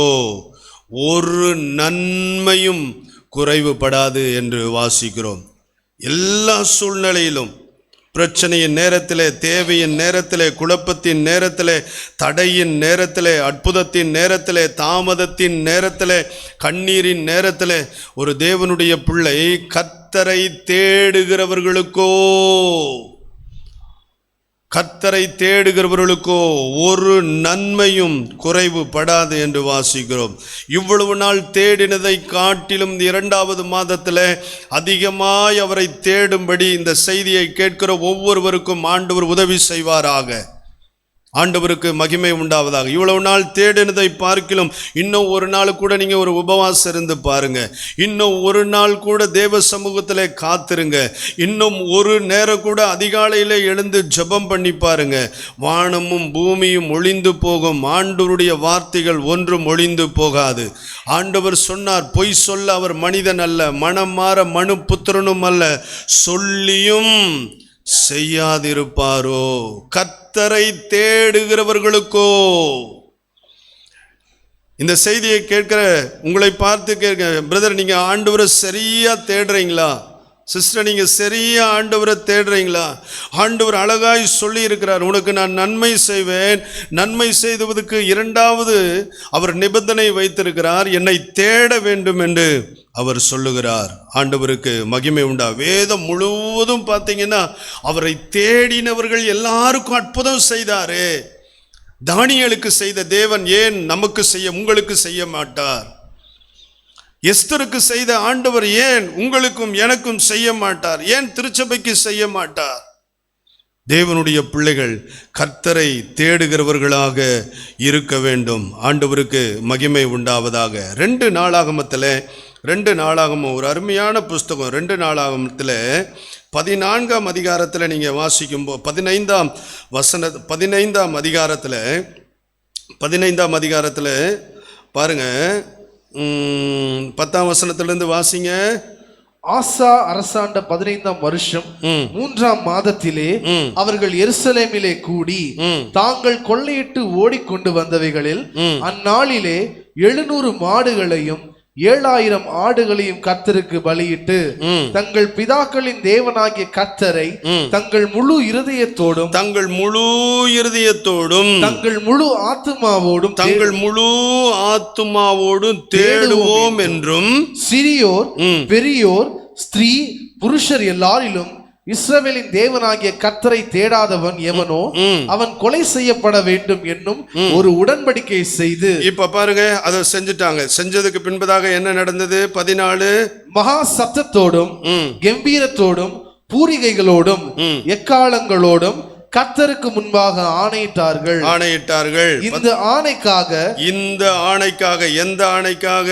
ஒரு நன்மையும் குறைவுபடாது என்று வாசிக்கிறோம். எல்லா சூழ்நிலையிலும், பிரச்சனையின் நேரத்திலே, தேவையின் நேரத்திலே, குழப்பத்தின் நேரத்திலே, தடையின் நேரத்திலே, அற்புதத்தின் நேரத்திலே, தாமதத்தின் நேரத்திலே, கண்ணீரின் நேரத்திலே ஒரு தேவனுடைய பிள்ளை கர்த்தரை தேடுகிறவர்களுக்கோ ஒரு நன்மையும் குறைவுபடாது என்று வாசிக்கிறோம். இவ்வளவு நாள் தேடினதை காட்டிலும் இரண்டாவது மாதத்தில் அதிகமாய் அவரை தேடும்படி இந்த செய்தியை கேட்கிற ஒவ்வொருவருக்கும் ஆண்டவர் உதவி செய்வாராக. ஆண்டவருக்கு மகிமை உண்டாவதாக. இவ்வளவு நாள் தேடினதை பார்க்கிலும் இன்னும் ஒரு நாள் கூட நீங்கள் ஒரு உபவாசம் இருந்து பாருங்க. இன்னும் ஒரு நாள் கூட தேவ சமூகத்தில் காத்திருங்க. இன்னும் ஒரு நேரம் கூட அதிகாலையில் எழுந்து ஜெபம் பண்ணி பாருங்க. வானமும் பூமியும் ஒளிந்து போகும், ஆண்டவருடைய வார்த்தைகள் ஒன்றும் ஒளிந்து போகாது. ஆண்டவர் சொன்னார், பொய் சொல்ல அவர் மனிதன் அல்ல, மனம் மாற மனு புத்திரனும் அல்ல, சொல்லியும் செய்யாதிருப்பாரோ. கர்த்தரை தேடுகிறவர்களுக்கோ. இந்த செய்தியை கேட்கிற உங்களை பார்த்து கேட்க, பிரதர், நீங்க ஆண்டவரை சரியா தேடுறீங்களா? சிஸ்டர், நீங்க சரியா ஆண்டவரை தேடுறீங்களா? ஆண்டவர் அழகாய் சொல்லி இருக்கிறார், உனக்கு நான் நன்மை செய்வேன். நன்மை செய்வதற்கு இரண்டாவது அவர் நிபந்தனை வைத்திருக்கிறார், என்னை தேட வேண்டும் என்று அவர் சொல்லுகிறார். ஆண்டவருக்கு மகிமை உண்டா. வேதம் முழுவதும் பார்த்தீங்கன்னா அவரை தேடினவர்கள் எல்லாருக்கும் அற்புதம் செய்தாரே. தானியேலுக்கு செய்த தேவன் ஏன் நமக்கு உங்களுக்கு செய்ய மாட்டார்? எஸ்தருக்கு செய்த ஆண்டவர் ஏன் உங்களுக்கும் எனக்கும் செய்ய மாட்டார்? ஏன் திருச்சபைக்கு செய்ய மாட்டார்? தேவனுடைய பிள்ளைகள் கர்த்தரை தேடுகிறவர்களாக இருக்க வேண்டும். ஆண்டவருக்கு மகிமை உண்டாவதாக. 2 நாளாகமம் ஒரு அருமையான புஸ்தகம். 2 நாளாகமத்தில் 14ஆம் அதிகாரத்தில் நீங்கள் வாசிக்கும்போது 15ஆம் அதிகாரத்தில் பாருங்க, 10ஆம் வசனத்திலிருந்து வாசிங்க. ஆசா அரசாண்ட 15ஆம் வருஷம் 3ஆம் மாதத்திலே அவர்கள் எருசலேமிலே கூடி தாங்கள் கொள்ளையிட்டு ஓடிக்கொண்டு வந்தவைகளில் அந்நாளிலே 700 மாடுகளையும் 7000 ஆடுகளையும் கர்த்தருக்கு பலியிட்டு தங்கள் பிதாக்களின் தேவனாகிய கர்த்தரை தங்கள் முழு இருதயத்தோடும் தங்கள் முழு ஆத்துமாவோடும் தேடுவோம் என்றும், சிறியோர் பெரியோர் ஸ்திரீ புருஷர் எல்லாரிலும் இஸ்ரவேலின் தேவனாகிய கர்த்தரை தேடாதவன் எவனோ அவன் கொலை செய்யப்பட வேண்டும் என்னும் ஒரு உடன்படிக்கை செய்து. இப்ப பாருங்க, அதை செஞ்சுட்டாங்க. செஞ்சதுக்கு பின்பதாக என்ன நடந்தது? 14 மகா சத்தத்தோடும் கம்பீரத்தோடும் பூரிகைகளோடும் எக்காலங்களோடும் கர்த்தருக்கு முன்பாக ஆணையிட்டார்கள். இந்த ஆணைக்காக எந்த ஆணைக்காக?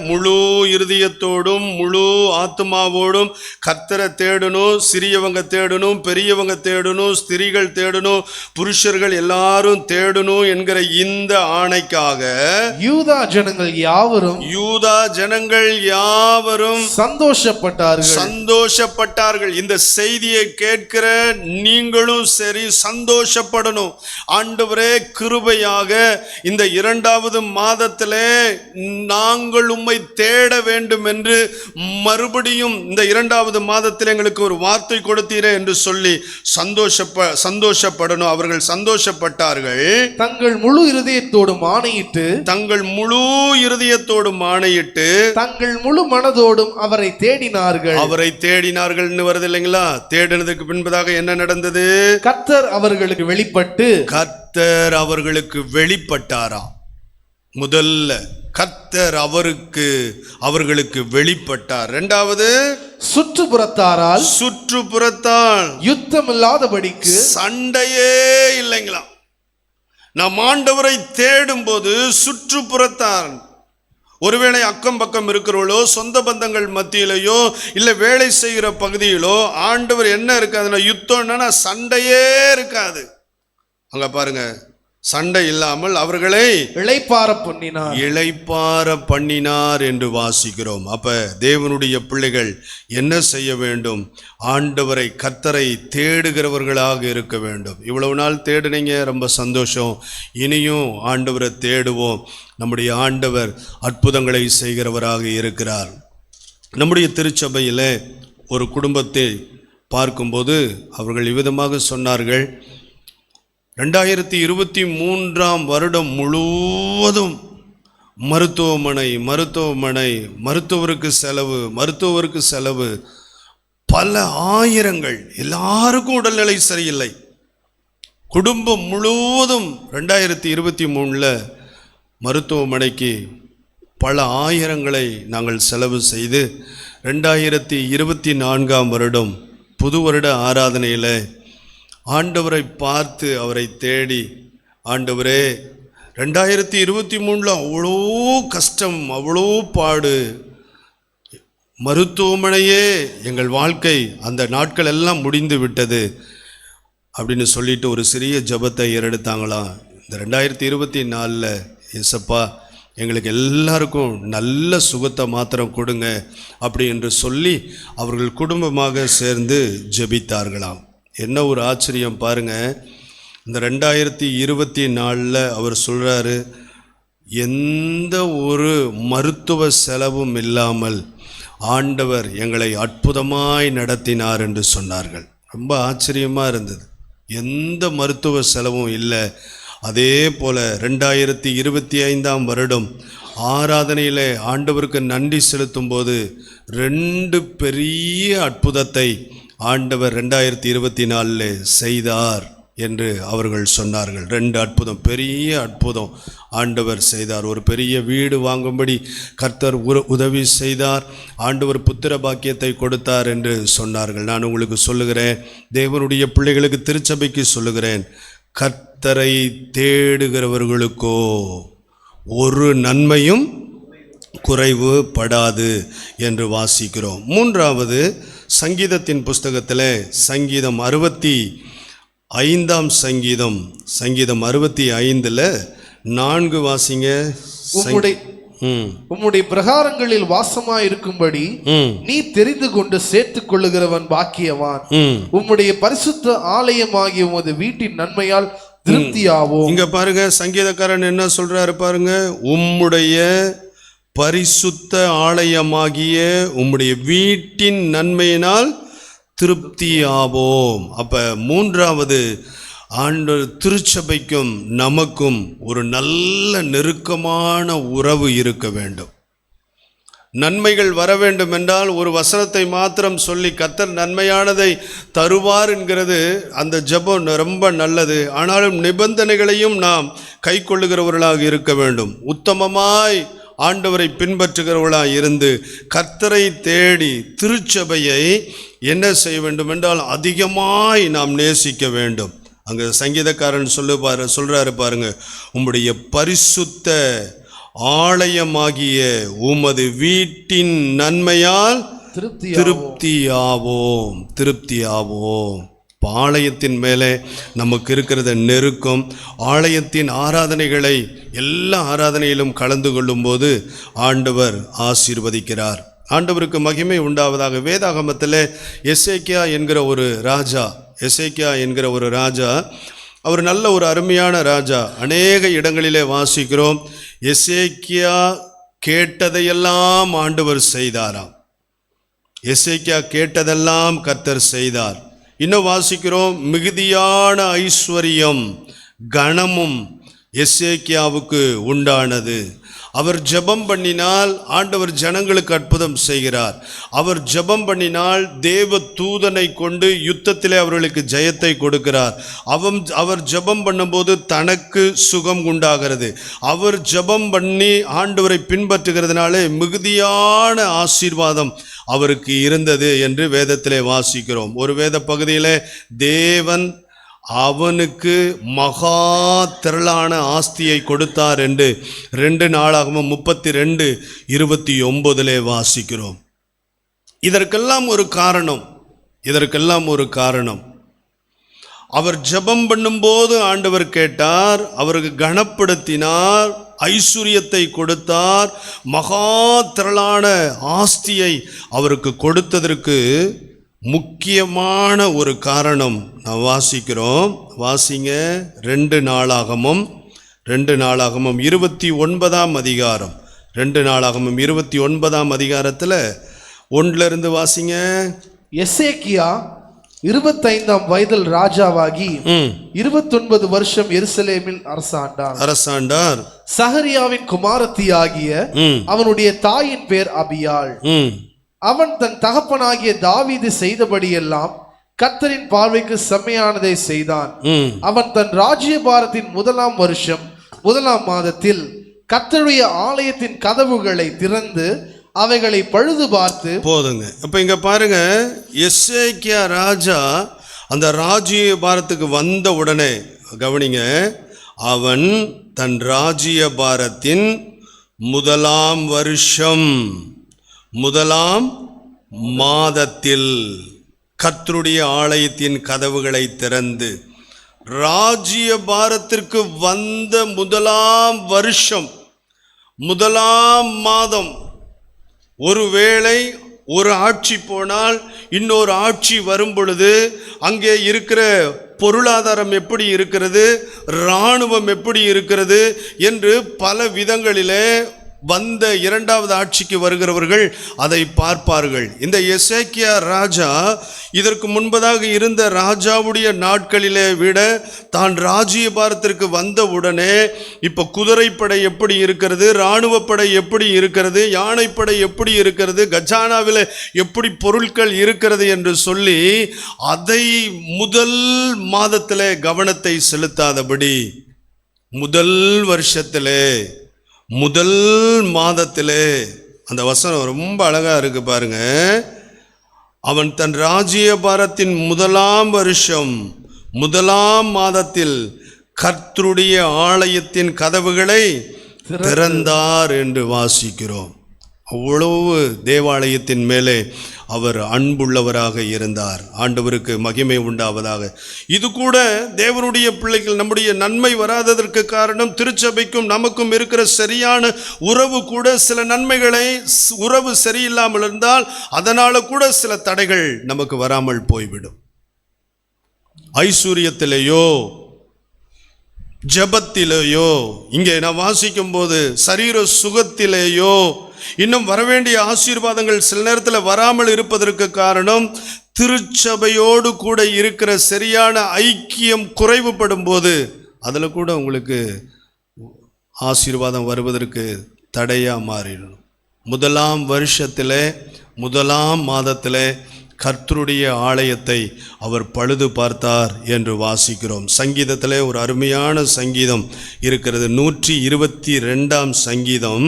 முழு இருதயத்தோடும் முழு ஆத்துமாவோடும் கர்த்தரை தேடணும். சிறியவங்க தேடணும், பெரியவங்க தேடணும், ஸ்திரீகள் தேடணும், புருஷர்கள் எல்லாரும் தேடணும் என்கிற இந்த ஆணைக்காக யூதா ஜனங்கள் யாவரும் சந்தோஷப்பட்டார்கள். இந்த செய்தியை கேட்கிற நீங்களும் சரி, சந்தோஷப்படணும். ஆண்டவரே கிருபையாக இந்த 2வது மாதத்திலே நாங்கள் உம்மை தேட வேண்டும் என்று மறுபடியும் இந்த 2வது மாதத்தில் எங்களுக்கு ஒரு வார்த்தை கொடுத்தீரே என்று சொல்லி சந்தோஷப்படணும். அவர்கள் சந்தோஷப்பட்டார்கள். தங்கள் முழு இருதயத்தோடும் ஆணையிட்டு தங்கள் முழு மனதோடும் அவரை தேடினார்கள். வருது இல்லைங்களா? தேடினதுக்கு பின்பதாக என்ன நடந்தது? கர்த்தர் அவர்களுக்கு வெளிப்பட்டாராம். முதல்ல கர்த்தர் அவர்களுக்கு வெளிப்பட்டார். 2வது சுற்றுப்புறத்தால் யுத்தம் இல்லாதபடிக்கு சண்டையே இல்லைங்களா? நாம் ஆண்டவரை தேடும் போது சுற்றுப்புறத்தார், ஒருவேளை அக்கம் பக்கம் இருக்கிறவளோ, சொந்த பந்தங்கள் மத்தியிலையோ, இல்லை வேலை செய்கிற பகுதியிலோ ஆண்டவர் என்ன இருக்காதுன்னா யுத்தம்னா சண்டையே இருக்காது. அங்க பாருங்க, சண்டை இல்லாமல் அவர்களை இளைப்பாற பண்ணினார் என்று வாசிக்கிறோம். அப்ப தேவனுடைய பிள்ளைகள் என்ன செய்ய வேண்டும்? ஆண்டவரை, கர்த்தரை தேடுகிறவர்களாக இருக்க வேண்டும். இவ்வளவு நாள் தேடுனீங்க, ரொம்ப சந்தோஷம். இனியும் ஆண்டவரை தேடுவோம். நம்முடைய ஆண்டவர் அற்புதங்களை செய்கிறவராக இருக்கிறார். நம்முடைய திருச்சபையில் ஒரு குடும்பத்தை பார்க்கும்போது அவர்கள் இவ்விதமாக சொன்னார்கள், 2023 வருடம் முழுவதும் மருத்துவருக்கு செலவு பல ஆயிரங்கள். எல்லாருக்கும் உடல்நிலை சரியில்லை. குடும்பம் முழுவதும் 2023 மருத்துவமனைக்கு பல ஆயிரங்களை நாங்கள் செலவு செய்து 2024 வருடம் புது வருட ஆராதனையில் ஆண்டவரை பார்த்து அவரை தேடி, ஆண்டவரே 2023 அவ்வளோ கஷ்டம், அவ்வளோ பாடு, மருத்துவமனையே எங்கள் வாழ்க்கை, அந்த நாட்கள் எல்லாம் முடிந்து விட்டது அப்படின்னு சொல்லிட்டு ஒரு சிறிய ஜெபத்தை ஏறெடுத்தாங்களாம். இந்த 2024 ஏசப்பா எங்களுக்கு எல்லாருக்கும் நல்ல சுகத்தை மாத்திரம் கொடுங்க அப்படி என்று சொல்லி அவர்கள் குடும்பமாக சேர்ந்து ஜெபித்தார்களாம். என்ன ஒரு ஆச்சரியம் பாருங்க. இந்த 2024 அவர் சொல்றாரு, எந்த ஒரு மருத்துவ செலவும் இல்லாமல் ஆண்டவர் எங்களை அற்புதமாய் நடத்தினார் என்று சொன்னார்கள். ரொம்ப ஆச்சரியமாக இருந்தது. எந்த மருத்துவ செலவும் இல்லை. அதே போல 2025 வருடம் ஆராதனையில் ஆண்டவருக்கு நன்றி செலுத்தும் போது 2 பெரிய அற்புதத்தை ஆண்டவர் 2024 செய்தார் என்று அவர்கள் சொன்னார்கள். 2 அற்புதம், பெரிய அற்புதம் ஆண்டவர் செய்தார். ஒரு பெரிய வீடு வாங்கும்படி கர்த்தர் உதவி செய்தார். ஆண்டவர் புத்திர பாக்கியத்தை கொடுத்தார் என்று சொன்னார்கள். நான் உங்களுக்கு சொல்லுகிறேன், தேவனுடைய பிள்ளைகளுக்கு, திருச்சபைக்கு சொல்லுகிறேன், கர்த்தரை தேடுகிறவர்களுக்கோ ஒரு நன்மையும் குறைவு படாது என்று வாசிக்கிறோம். 3வது சங்கீதத்தின் புஸ்தகத்தில் சங்கீதம் 65 சங்கீதம் 65 4 வாசிங்க. உம்முடைய பிரகாரங்களில் வாசமாயிருக்கும்படி நீ தெரிந்து கொண்டு சேர்த்துக் கொள்ளுகிறவன் பாக்கியவான். உம்முடைய பரிசுத்த ஆலயமாகிய உமது வீட்டின் நன்மையால் திருப்தியாவோம். இங்க பாருங்க, சங்கீதக்காரன் என்ன சொல்றாரு பாருங்க, உம்முடைய பரிசுத்த ஆலயமாகிய உம்முடைய வீட்டின் நன்மையினால் திருப்தியாவோம். அப்ப 3வது ஆண்டவர் திருச்சபைக்கும் நமக்கும் ஒரு நல்ல நெருக்கமான உறவு இருக்க வேண்டும். நன்மைகள் வர வேண்டும் என்றால் ஒரு வசனத்தை மாத்திரம் சொல்லி கர்த்தர் நன்மையானதை தருவார் என்கிறது அந்த ஜெபம் ரொம்ப நல்லது. ஆனாலும் நிபந்தனைகளையும் நாம் கை கொள்ளுகிறவர்களாக இருக்க வேண்டும். உத்தமமாய் ஆண்டவரை பின்பற்றுகிறவர்களாக இருந்து கர்த்தரை தேடி திருச்சபையை என்ன செய்ய வேண்டும் என்றால் அதிகமாய் நாம் நேசிக்க வேண்டும். அங்கே சங்கீதக்காரன் சொல்றாரு பாருங்க, உம்முடைய பரிசுத்த ஆலயமாகிய உமது வீட்டின் நன்மையால் திருப்தியாவோம். ஆலயத்தின் மேலே நமக்கு இருக்கிறத நெருக்கம், ஆலயத்தின் ஆராதனைகளை எல்லா ஆராதனையிலும் கலந்து கொள்ளும் போது ஆண்டவர் ஆசீர்வதிக்கிறார். ஆண்டவருக்கு மகிமை உண்டாவதாக. வேதாகமத்தில் எசேக்கியா என்கிற ஒரு ராஜா எசேக்கியா என்கிற ஒரு ராஜா. அவர் நல்ல ஒரு அருமையான ராஜா. அநேக இடங்களிலே வாசிக்கிறோம், எசேக்கியா கேட்டதையெல்லாம் ஆண்டவர் செய்தாராம். எசேக்கியா கேட்டதெல்லாம் கர்த்தர் செய்தார். இன்னும் வாசிக்கிறோம், மிகுதியான ஐஸ்வர்யம் கனமும் எசேக்கியாவுக்கு உண்டானது. அவர் ஜெபம் பண்ணினால் ஆண்டவர் ஜனங்களுக்கு அற்புதம் செய்கிறார். அவர் ஜெபம் பண்ணினால் தேவ தூதனை கொண்டு யுத்தத்திலே அவர்களுக்கு ஜெயத்தை கொடுக்கிறார். அவர் ஜெபம் பண்ணும்போது தனக்கு சுகம் உண்டாகிறது. அவர் ஜெபம் பண்ணி ஆண்டவரை பின்பற்றுகிறதுனாலே மிகுதியான ஆசீர்வாதம் அவருக்கு இருந்தது என்று வேதத்திலே வாசிக்கிறோம். ஒரு வேத பகுதியிலே தேவன் அவனுக்கு மகா திரளான ஆஸ்தியை கொடுத்தார் என்று 2 நாளாகமம் 32:29 வாசிக்கிறோம். இதற்கெல்லாம் ஒரு காரணம். அவர் ஜெபம் பண்ணும்போது ஆண்டவர் கேட்டார், அவருக்கு கனப்படுத்தினார், ஐஸ்வர்யத்தை கொடுத்தார், மகா திரளான ஆஸ்தியை அவருக்கு கொடுத்ததற்கு முக்கியமான ஒரு காரணம் நான் வாசிக்கிறோம். வாசிங்க 2 நாளாகமம் 29ஆம் அதிகாரம். 2 நாளாகமம் 29ஆம் அதிகாரத்தில் 1 வாசிங்க. எசேக்கியா 25ஆம் வயதில் ராஜாவாகி 29 வருஷம் எருசலேமில் அரசாண்டார். சகரியாவின் குமாரத்தியாகிய அவனுடைய தாயின் பேர் அபியாள். அவன் தன் தகப்பனாகிய தாவீது செய்தபடியெல்லாம் கர்த்தரின் பார்வைக்கு செம்மையானதை செய்தான். அவன் தன் ராஜ்யபாரத்தின் 1ஆம் வருஷம் 1ஆம் மாதத்தில் கர்த்தருடைய ஆலயத்தின் கதவுகளை திறந்து அவைகளை பழுது பார்த்து. போதுங்க. அப்ப இங்க பாருங்க, எசேக்கியா ராஜா அந்த ராஜ்யபாரத்துக்கு வந்த உடனே கவனிங்க, அவன் தன் ராஜ்யபாரத்தின் 1ஆம் வருஷம் 1ஆம் மாதத்தில் கர்த்தருடைய ஆலயத்தின் கதவுகளை திறந்து, ராஜ்யபாரத்திற்கு வந்த 1ஆம் வருஷம் 1ஆம் மாதம். ஒருவேளை ஒரு ஆட்சி போனால் இன்னொரு ஆட்சி வரும் பொழுது அங்கே இருக்கிற பொருளாதாரம் எப்படி இருக்கிறது, இராணுவம் எப்படி இருக்கிறது என்று பல விதங்களிலே வந்த 2வது ஆட்சிக்கு வருகிறவர்கள் அதை பார்ப்பார்கள். இந்த எசேக்கியா ராஜா இதற்கு முன்பதாக இருந்த ராஜாவுடைய நாட்களிலே விட தான் ராஜ்யபாரத்திற்கு வந்த உடனே இப்போ குதிரைப்படை எப்படி இருக்கிறது, இராணுவப்படை எப்படி இருக்கிறது, யானைப்படை எப்படி இருக்கிறது, கஜானாவில் எப்படி பொருட்கள் இருக்கிறது என்று சொல்லி அதை முதல் மாதத்திலே கவனத்தை செலுத்தாதபடி முதல் வருஷத்திலே முதல் மாதத்திலே, அந்த வசனம் ரொம்ப அழகா இருக்கு பாருங்க. அவன் தன் ராஜ்யபாரத்தின் 1ஆம் வருஷம் 1ஆம் மாதத்தில் கர்த்தருடைய ஆலயத்தின் கதவுகளை திறந்தார் என்று வாசிக்கிறோம். அவ்வளவு தேவாலயத்தின் மேலே அவர் அன்புள்ளவராக இருந்தார். ஆண்டவருக்கு மகிமை உண்டாவதாக. இது கூட தேவனுடைய பிள்ளைகள் நம்முடைய நன்மை வராததற்கு காரணம் திருச்சபைக்கும் நமக்கும் இருக்கிற சரியான உறவு கூட சில நன்மைகளை, உறவு சரியில்லாமல் இருந்தால் அதனால கூட சில தடைகள் நமக்கு வராமல் போய்விடும். ஐஸ்வர்யத்திலேயோ ஜபத்திலேயோ, இங்கே நான் வாசிக்கும் போது சரீர சுகத்திலேயோ, இன்னும் வரவேண்டிய ஆசீர்வாதங்கள் சில நேரத்தில் வராமல் இருப்பதற்கு காரணம் திருச்சபையோடு கூட இருக்கிற சரியான ஐக்கியம் குறைவுபடும் போது அதில் கூட உங்களுக்கு ஆசீர்வாதம் வருவதற்கு தடையாக மாறிடும். 1ஆம் வருஷத்தில் 1ஆம் மாதத்தில் கர்த்தருடைய ஆலயத்தை அவர் பழுது பார்த்தார் என்று வாசிக்கிறோம். சங்கீதத்தில் ஒரு அருமையான சங்கீதம் இருக்கிறது. 122ஆம் சங்கீதம்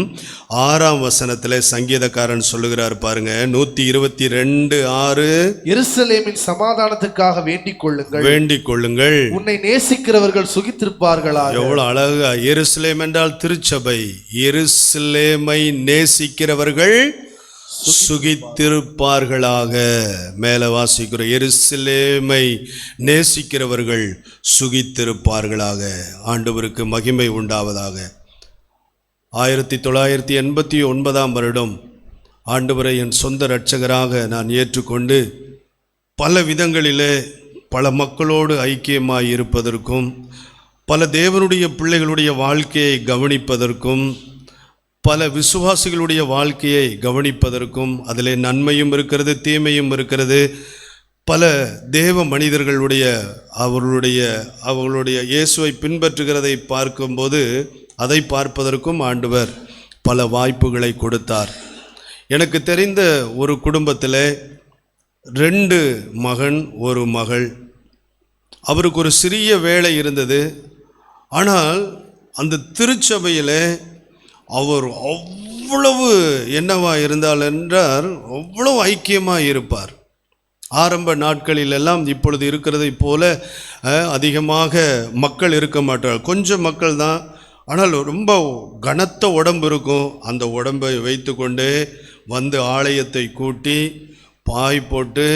6ஆம் வசனத்தில் சங்கீதக்காரன் சொல்லுகிறார் பாருங்க. 122:6, எருசலேமின் சமாதானத்துக்காக வேண்டிக் கொள்ளுங்கள், உன்னை நேசிக்கிறவர்கள் சுகித்திருப்பார்களாக. எவ்வளவு அழகா! எருசலேம் என்றால் திருச்சபை. எருசலேமை நேசிக்கிறவர்கள் சுகித்திருப்பார்களாக. மேலே வாசிக்கிற எருசலேமை நேசிக்கிறவர்கள் சுகித்திருப்பார்களாக. ஆண்டவருக்கு மகிமை உண்டாவதாக. 1989ஆம் வருடம் ஆண்டவரை என் சொந்த இரட்சகராக நான் ஏற்றுக்கொண்டு பல விதங்களிலே பல மக்களோடு ஐக்கியமாய் இருப்பதற்கும், பல தேவனுடைய பிள்ளைகளுடைய வாழ்க்கையை கவனிப்பதற்கும், பல விசுவாசிகளுடைய வாழ்க்கையை கவனிப்பதற்கும் அதிலே நன்மையும் இருக்கிறது, தீமையும் இருக்கிறது. பல தேவ மனிதர்களுடைய அவர்களுடைய இயேசுவை பின்பற்றுகிறதை பார்க்கும்போது அதை பார்ப்பதற்கும் ஆண்டவர் பல வாய்ப்புகளை கொடுத்தார். எனக்கு தெரிந்த ஒரு குடும்பத்தில் 2 மகன் 1 மகள். அவருக்கு ஒரு சிறிய வேலை இருந்தது. ஆனால் அந்த திருச்சபையில் அவர் அவ்வளவு என்னவா இருந்தால் என்றால் அவ்வளவு ஐக்கியமாக இருப்பார். ஆரம்ப நாட்களிலெல்லாம் இப்பொழுது இருக்கிறதை போல அதிகமாக மக்கள் இருக்க மாட்டார், கொஞ்சம் மக்கள் தான். ஆனால் ரொம்ப கனத்த உடம்பு இருக்கும். அந்த உடம்பை வைத்து கொண்டு வந்து ஆலயத்தை கூட்டி பாய் போட்டு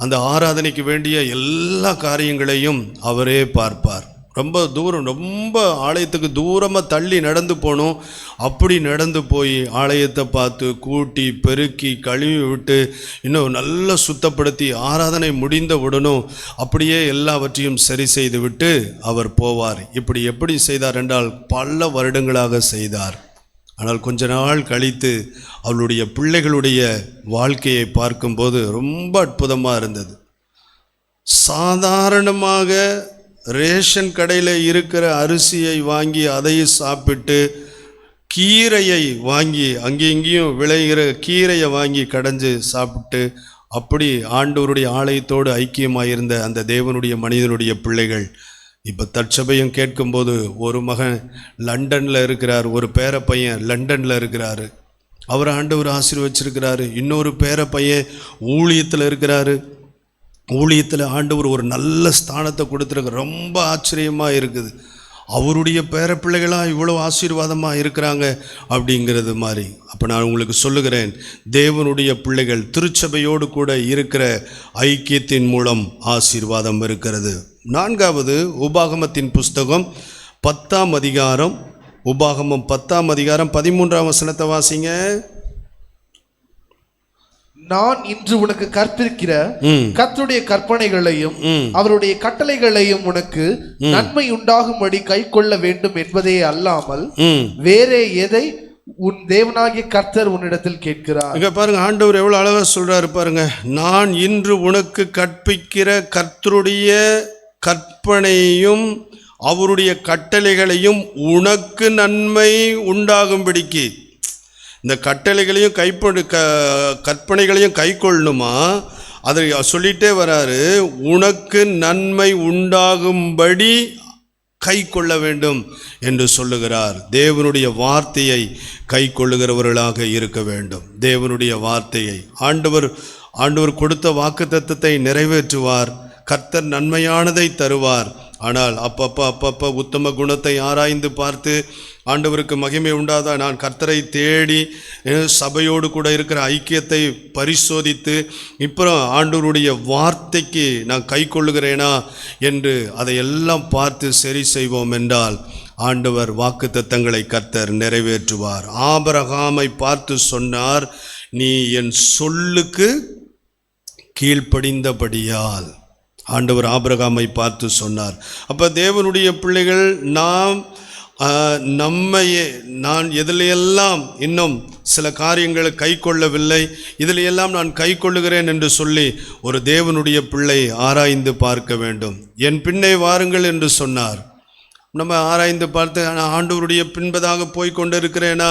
அந்த ஆராதனைக்கு வேண்டிய எல்லா காரியங்களையும் அவரே பார்ப்பார். ரொம்ப தூரம், ரொம்ப ஆலயத்துக்கு தூரமாக தள்ளி நடந்து போகணும். அப்படி நடந்து போய் ஆலயத்தை பார்த்து கூட்டி பெருக்கி கழுவி விட்டு இன்னும் நல்லா சுத்தப்படுத்தி ஆராதனை முடிந்த உடனும் அப்படியே எல்லாவற்றையும் சரி செய்து விட்டு அவர் போவார். இப்படி எப்படி செய்தார் என்றால் பல வருடங்களாக செய்தார். ஆனால் கொஞ்ச நாள் கழித்து அவளுடைய பிள்ளைகளுடைய வாழ்க்கையை பார்க்கும்போது ரொம்ப அற்புதமாக இருந்தது. சாதாரணமாக ரேஷன் கடையில் இருக்கிற அரிசியை வாங்கி அதை சாப்பிட்டு, கீரையை வாங்கி அங்கே இங்கேயும் விளைகிற கீரையை வாங்கி கடைஞ்சு சாப்பிட்டு, அப்படி ஆண்டவருடைய ஆலயத்தோடு ஐக்கியமாயிருந்த அந்த தேவனுடைய மனிதனுடைய பிள்ளைகள் இப்போ தற்சபையும் கேட்கும்போது, ஒரு மகன் லண்டனில் இருக்கிறார், ஒரு பேர பையன் லண்டனில் இருக்கிறாரு, அவர் ஆண்டவர் ஆசீர்வச்சிருக்கிறாரு. இன்னொரு பேர பையன் ஊழியத்தில் இருக்கிறாரு. ஊழியத்தில் ஆண்டவர் ஒரு நல்ல ஸ்தானத்தை கொடுத்துருக்க, ரொம்ப ஆச்சரியமாக இருக்குது. அவருடைய பேர பிள்ளைகளாக இவ்வளோ ஆசீர்வாதமாக இருக்கிறாங்க அப்படிங்கிறது மாதிரி. அப்போ நான் உங்களுக்கு சொல்லுகிறேன், தேவனுடைய பிள்ளைகள் திருச்சபையோடு கூட இருக்கிற ஐக்கியத்தின் மூலம் ஆசீர்வாதம் இருக்கிறது. 4வது உபாகமத்தின் புஸ்தகம் 10ஆம் அதிகாரம், உபாகமம் 10ஆம் அதிகாரம் 13ஆம் வசனத்தை வாசிங்க. நான் இன்று உனக்கு கற்பிக்கிற கர்த்தருடைய கற்பனைகளையும் அவருடைய கட்டளைகளையும் உனக்கு நன்மை உண்டாகும்படி கை கொள்ள வேண்டும் என்பதே அல்லாமல் வேறே எதை உன் தேவனாகிய கர்த்தர் உன்னிடத்தில் கேட்கிறார். இங்க பாருங்க, ஆண்டவர் எவ்வளவு அழகா சொல்றாரு பாருங்க. நான் இன்று உனக்கு கற்பிக்கிற கர்த்தருடைய கற்பனையும் அவருடைய கட்டளைகளையும் உனக்கு நன்மை உண்டாகும்படிக்கு. இந்த கட்டளைகளையும் கற்பனைகளையும் கை கொள்ளணுமா, அதை சொல்லிட்டே வராரு. உனக்கு நன்மை உண்டாகும்படி கை கொள்ள வேண்டும் என்று சொல்லுகிறார். தேவனுடைய வார்த்தையை கை கொள்ளுகிறவர்களாக இருக்க வேண்டும். தேவனுடைய வார்த்தையை ஆண்டவர் கொடுத்த வாக்குத்தத்தத்தை நிறைவேற்றுவார். கர்த்தர் நன்மையானதை தருவார். ஆனால் அப்பப்போ உத்தம குணத்தை ஆராய்ந்து பார்த்து ஆண்டவருக்கு மகிமை உண்டாதா, நான் கர்த்தரை தேடி சபையோடு கூட இருக்கிற ஐக்கியத்தை பரிசோதித்து இப்போ ஆண்டவருடைய வார்த்தைக்கு நான் கை கொள்ளுகிறேனா என்று அதையெல்லாம் பார்த்து சரி செய்வோம் என்றால் ஆண்டவர் வாக்குத்தத்தங்களை கர்த்தர் நிறைவேற்றுவார். ஆபிரகாமை பார்த்து சொன்னார், நீ என் சொல்லுக்கு கீழ்ப்படிந்தபடியால். ஆண்டவர் ஆபிரகாமை பார்த்து சொன்னார். அப்போ தேவனுடைய பிள்ளைகள் நான் எதிலையெல்லாம் இன்னும் சில காரியங்களை கை கொள்ளவில்லை, இதிலையெல்லாம் நான் கை கொள்ளுகிறேன் என்று சொல்லி ஒரு தேவனுடைய பிள்ளை ஆராய்ந்து பார்க்க வேண்டும். என் பின்னே வாருங்கள் என்று சொன்னார். நம்ம ஆராய்ந்து பார்த்து ஆண்டவருடைய பின்பதாக போய் கொண்டிருக்கிறேனா?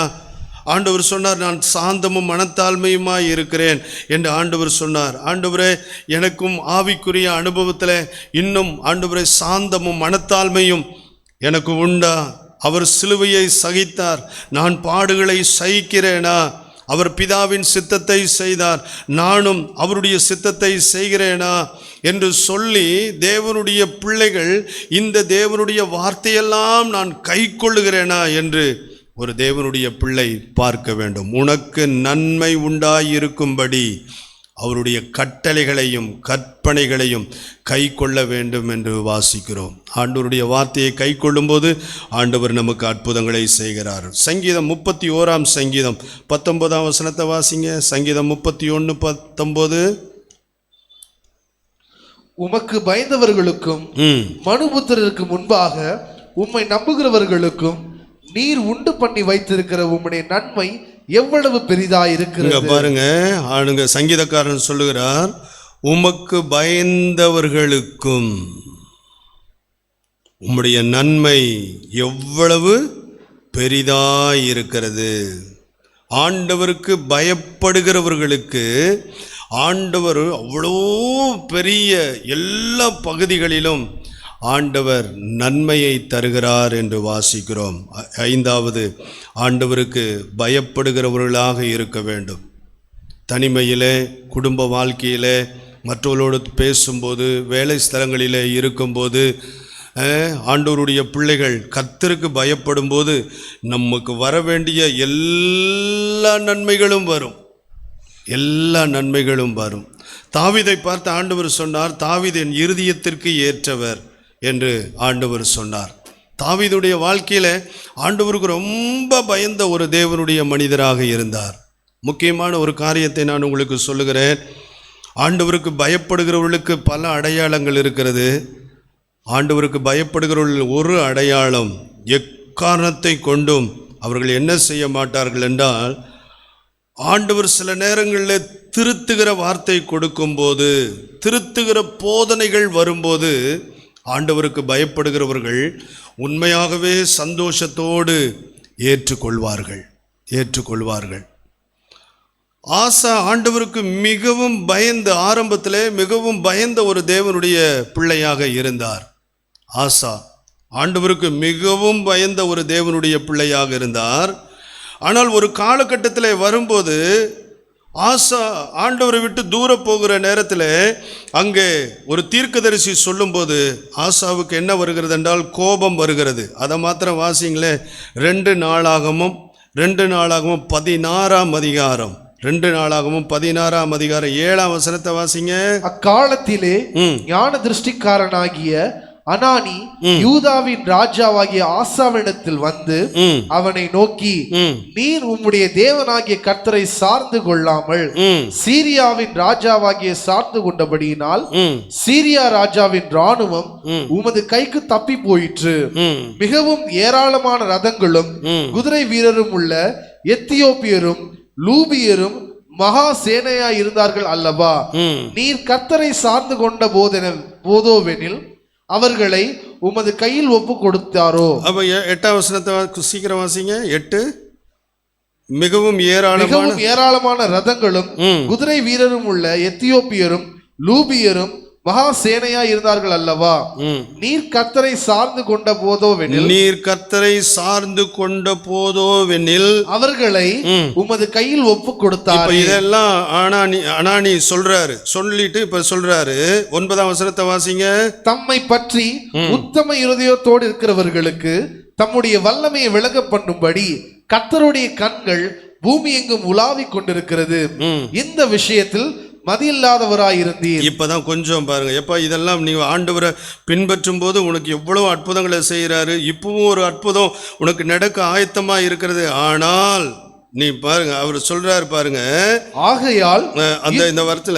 ஆண்டவர் சொன்னார், நான் சாந்தமும் மனத்தாழ்மையுமாய் இருக்கிறேன் என்று ஆண்டவர் சொன்னார். ஆண்டவரே, எனக்கும் ஆவிக்குரிய அனுபவத்தில் இன்னும் ஆண்டவரே சாந்தமும் மனத்தாழ்மையும் எனக்கு உண்டா? அவர் சிலுவையை சகித்தார், நான் பாடுகளை சகிக்கிறேனா? அவர் பிதாவின் சித்தத்தை செய்தார், நானும் அவருடைய சித்தத்தை செய்கிறேனா என்று சொல்லி தேவனுடைய பிள்ளைகள் இந்த தேவனுடைய வார்த்தையெல்லாம் நான் கை கொள்ளுகிறேனா என்று ஒரு தேவனுடைய பிள்ளை பார்க்க வேண்டும். உனக்கு நன்மை உண்டாயிருக்கும்படி அவருடைய கட்டளைகளையும் கற்பனைகளையும் கை கொள்ள வேண்டும் என்று வாசிக்கிறோம். ஆண்டவருடைய வார்த்தையை கை கொள்ளும்போது ஆண்டவர் நமக்கு அற்புதங்களை செய்கிறார். சங்கீதம் 31ஆம் சங்கீதம் 19ஆம் வசனத்தை வாசிங்க. சங்கீதம் 31:19. உமக்கு பயந்தவர்களுக்கும் மனுபுத்திரருக்கு முன்பாக உம்மை நம்புகிறவர்களுக்கும் நீர் உண்டு பண்ணி வைத்திருக்கிற உம்முடைய நன்மை எவ்வளவு பெரிதாயிருக்கிறது. பாருங்க, ஆளுங்க சங்கீதக்காரன் சொல்லுகிறார், உமக்கு பயந்தவர்களுக்கும் உம்முடைய நன்மை எவ்வளவு பெரிதாயிருக்கிறது. ஆண்டவருக்கு பயப்படுகிறவர்களுக்கு ஆண்டவர் அவ்வளோ பெரிய எல்லா பகுதிகளிலும் ஆண்டவர் நன்மையை தருகிறார் என்று வாசிக்கிறோம். ஐந்தாவது, ஆண்டவருக்கு பயப்படுகிறவர்களாக இருக்க வேண்டும். தனிமையிலே, குடும்ப வாழ்க்கையிலே, மற்றவர்களோடு பேசும்போது, வேலை ஸ்தலங்களிலே இருக்கும்போது, ஆண்டவருடைய பிள்ளைகள் கர்த்தருக்கு பயப்படும் போது நமக்கு வர வேண்டிய எல்லா நன்மைகளும் வரும். எல்லா நன்மைகளும் வரும். தாவீதை பார்த்து ஆண்டவர் சொன்னார், தாவீது என் இருதயத்திற்கு ஏற்றவர் என்று ஆண்டவர் சொன்னார். தாவீதுடைய வாழ்க்கையில் ஆண்டவருக்கு ரொம்ப பயந்த ஒரு தேவனுடைய மனிதராக இருந்தார். முக்கியமான ஒரு காரியத்தை நான் உங்களுக்கு சொல்லுகிறேன். ஆண்டவருக்கு பயப்படுகிறவர்களுக்கு பல அடையாளங்கள் இருக்கிறது. ஆண்டவருக்கு பயப்படுகிறவர்கள் ஒரு அடையாளம், எக்காரணத்தை கொண்டும் அவர்கள் என்ன செய்ய மாட்டார்கள் என்றால், ஆண்டவர் சில நேரங்களில் திருத்துகிற வார்த்தை கொடுக்கும்போது, திருத்துகிற போதனைகள் வரும்போது, ஆண்டவருக்கு பயப்படுகிறவர்கள் உண்மையாகவே சந்தோஷத்தோடு ஏற்றுக்கொள்வார்கள். ஆசா ஆண்டவருக்கு மிகவும் பயந்த, ஆரம்பத்தில் மிகவும் பயந்த ஒரு தேவனுடைய பிள்ளையாக இருந்தார். ஆசா ஆண்டவருக்கு மிகவும் பயந்த ஒரு தேவனுடைய பிள்ளையாக இருந்தார். ஆனால் ஒரு காலகட்டத்தில் வரும்போது ஆசா ஆண்டவரை விட்டு தூர போகிற நேரத்தில் அங்கே ஒரு தீர்க்கதரிசி சொல்லும்போது ஆசாவுக்கு என்ன வருகிறது என்றால் கோபம் வருகிறது. அதை மாத்திரம் வாசிங்களே, 2 நாளாகமும் 16ஆம் அதிகாரம், 2 நாளாகமும் 16ஆம் அதிகாரம் 7ஆம் வசனத்தை வாசிங்க. அக்காலத்திலே ஞான திருஷ்டிக்காரனாகிய அனானி யூதாவின் ராஜாவாகிய ஆசாவினிடத்தில் வந்து அவனை நோக்கி, நீர் உம்முடைய தேவனாகிய கர்த்தரை சார்ந்து கொள்ளாமல் சீரியாவின் ராஜாவாகிய சார்ந்து கொண்டபடியினால் சீரியா ராஜாவின் இராணுவம் உமது கைக்கு தப்பி போயிற்று. மிகவும் ஏராளமான ரதங்களும் குதிரை வீரரும் உள்ள எத்தியோப்பியரும் லூபியரும் மகா சேனையா இருந்தார்கள் அல்லவா? நீர் கர்த்தரை சார்ந்து கொண்ட போதோவெனில் அவர்களை உமது கையில் ஒப்பு கொடுத்தாரோ? அப்ப 8ஆம் வசனத்தை சீக்கிரம் வாசிங்க. 8, மிகவும் ஏராளமான ரதங்களும் குதிரை வீரரும் உள்ள எத்தியோப்பியரும் லூபியரும் மகா சேனையா இருந்தார்கள் அல்லவா? நீர் கர்த்தரை சார்ந்து கொண்ட போதோவெனில் அவர்களை உமது கையில் ஒப்பு கொடுத்தார். இதெல்லாம் அனானி சொல்றாரு. சொல்லிட்டு இப்ப சொல்றாரு 9ஆம் வசனத்தை வாசிங்க. தம்மை பற்றி உத்தம இருதயத்தோடு இருக்கிறவர்களுக்கு தம்முடைய வல்லமையை விளங்க பண்ணும்படி கர்த்தருடைய கண்கள் பூமி எங்கும் உலாவிக் கொண்டிருக்கிறது. இந்த விஷயத்தில் மதியில்லாதவராயிருந்தீர். இப்பதான் கொஞ்சம் பாருங்க, எப்ப இதெல்லாம் நீ ஆண்டவரை பின்பற்றும் போது உனக்கு எவ்வளவு அற்புதங்களை செய்யறாரு. இப்பவும் ஒரு அற்புதம் உனக்கு நடக்க ஆயத்தமா இருக்கிறது. ஆனால் நீ பாருங்க, அவர் சொல்றாரு பாருங்க, ஆகையால் இந்த வாரத்துல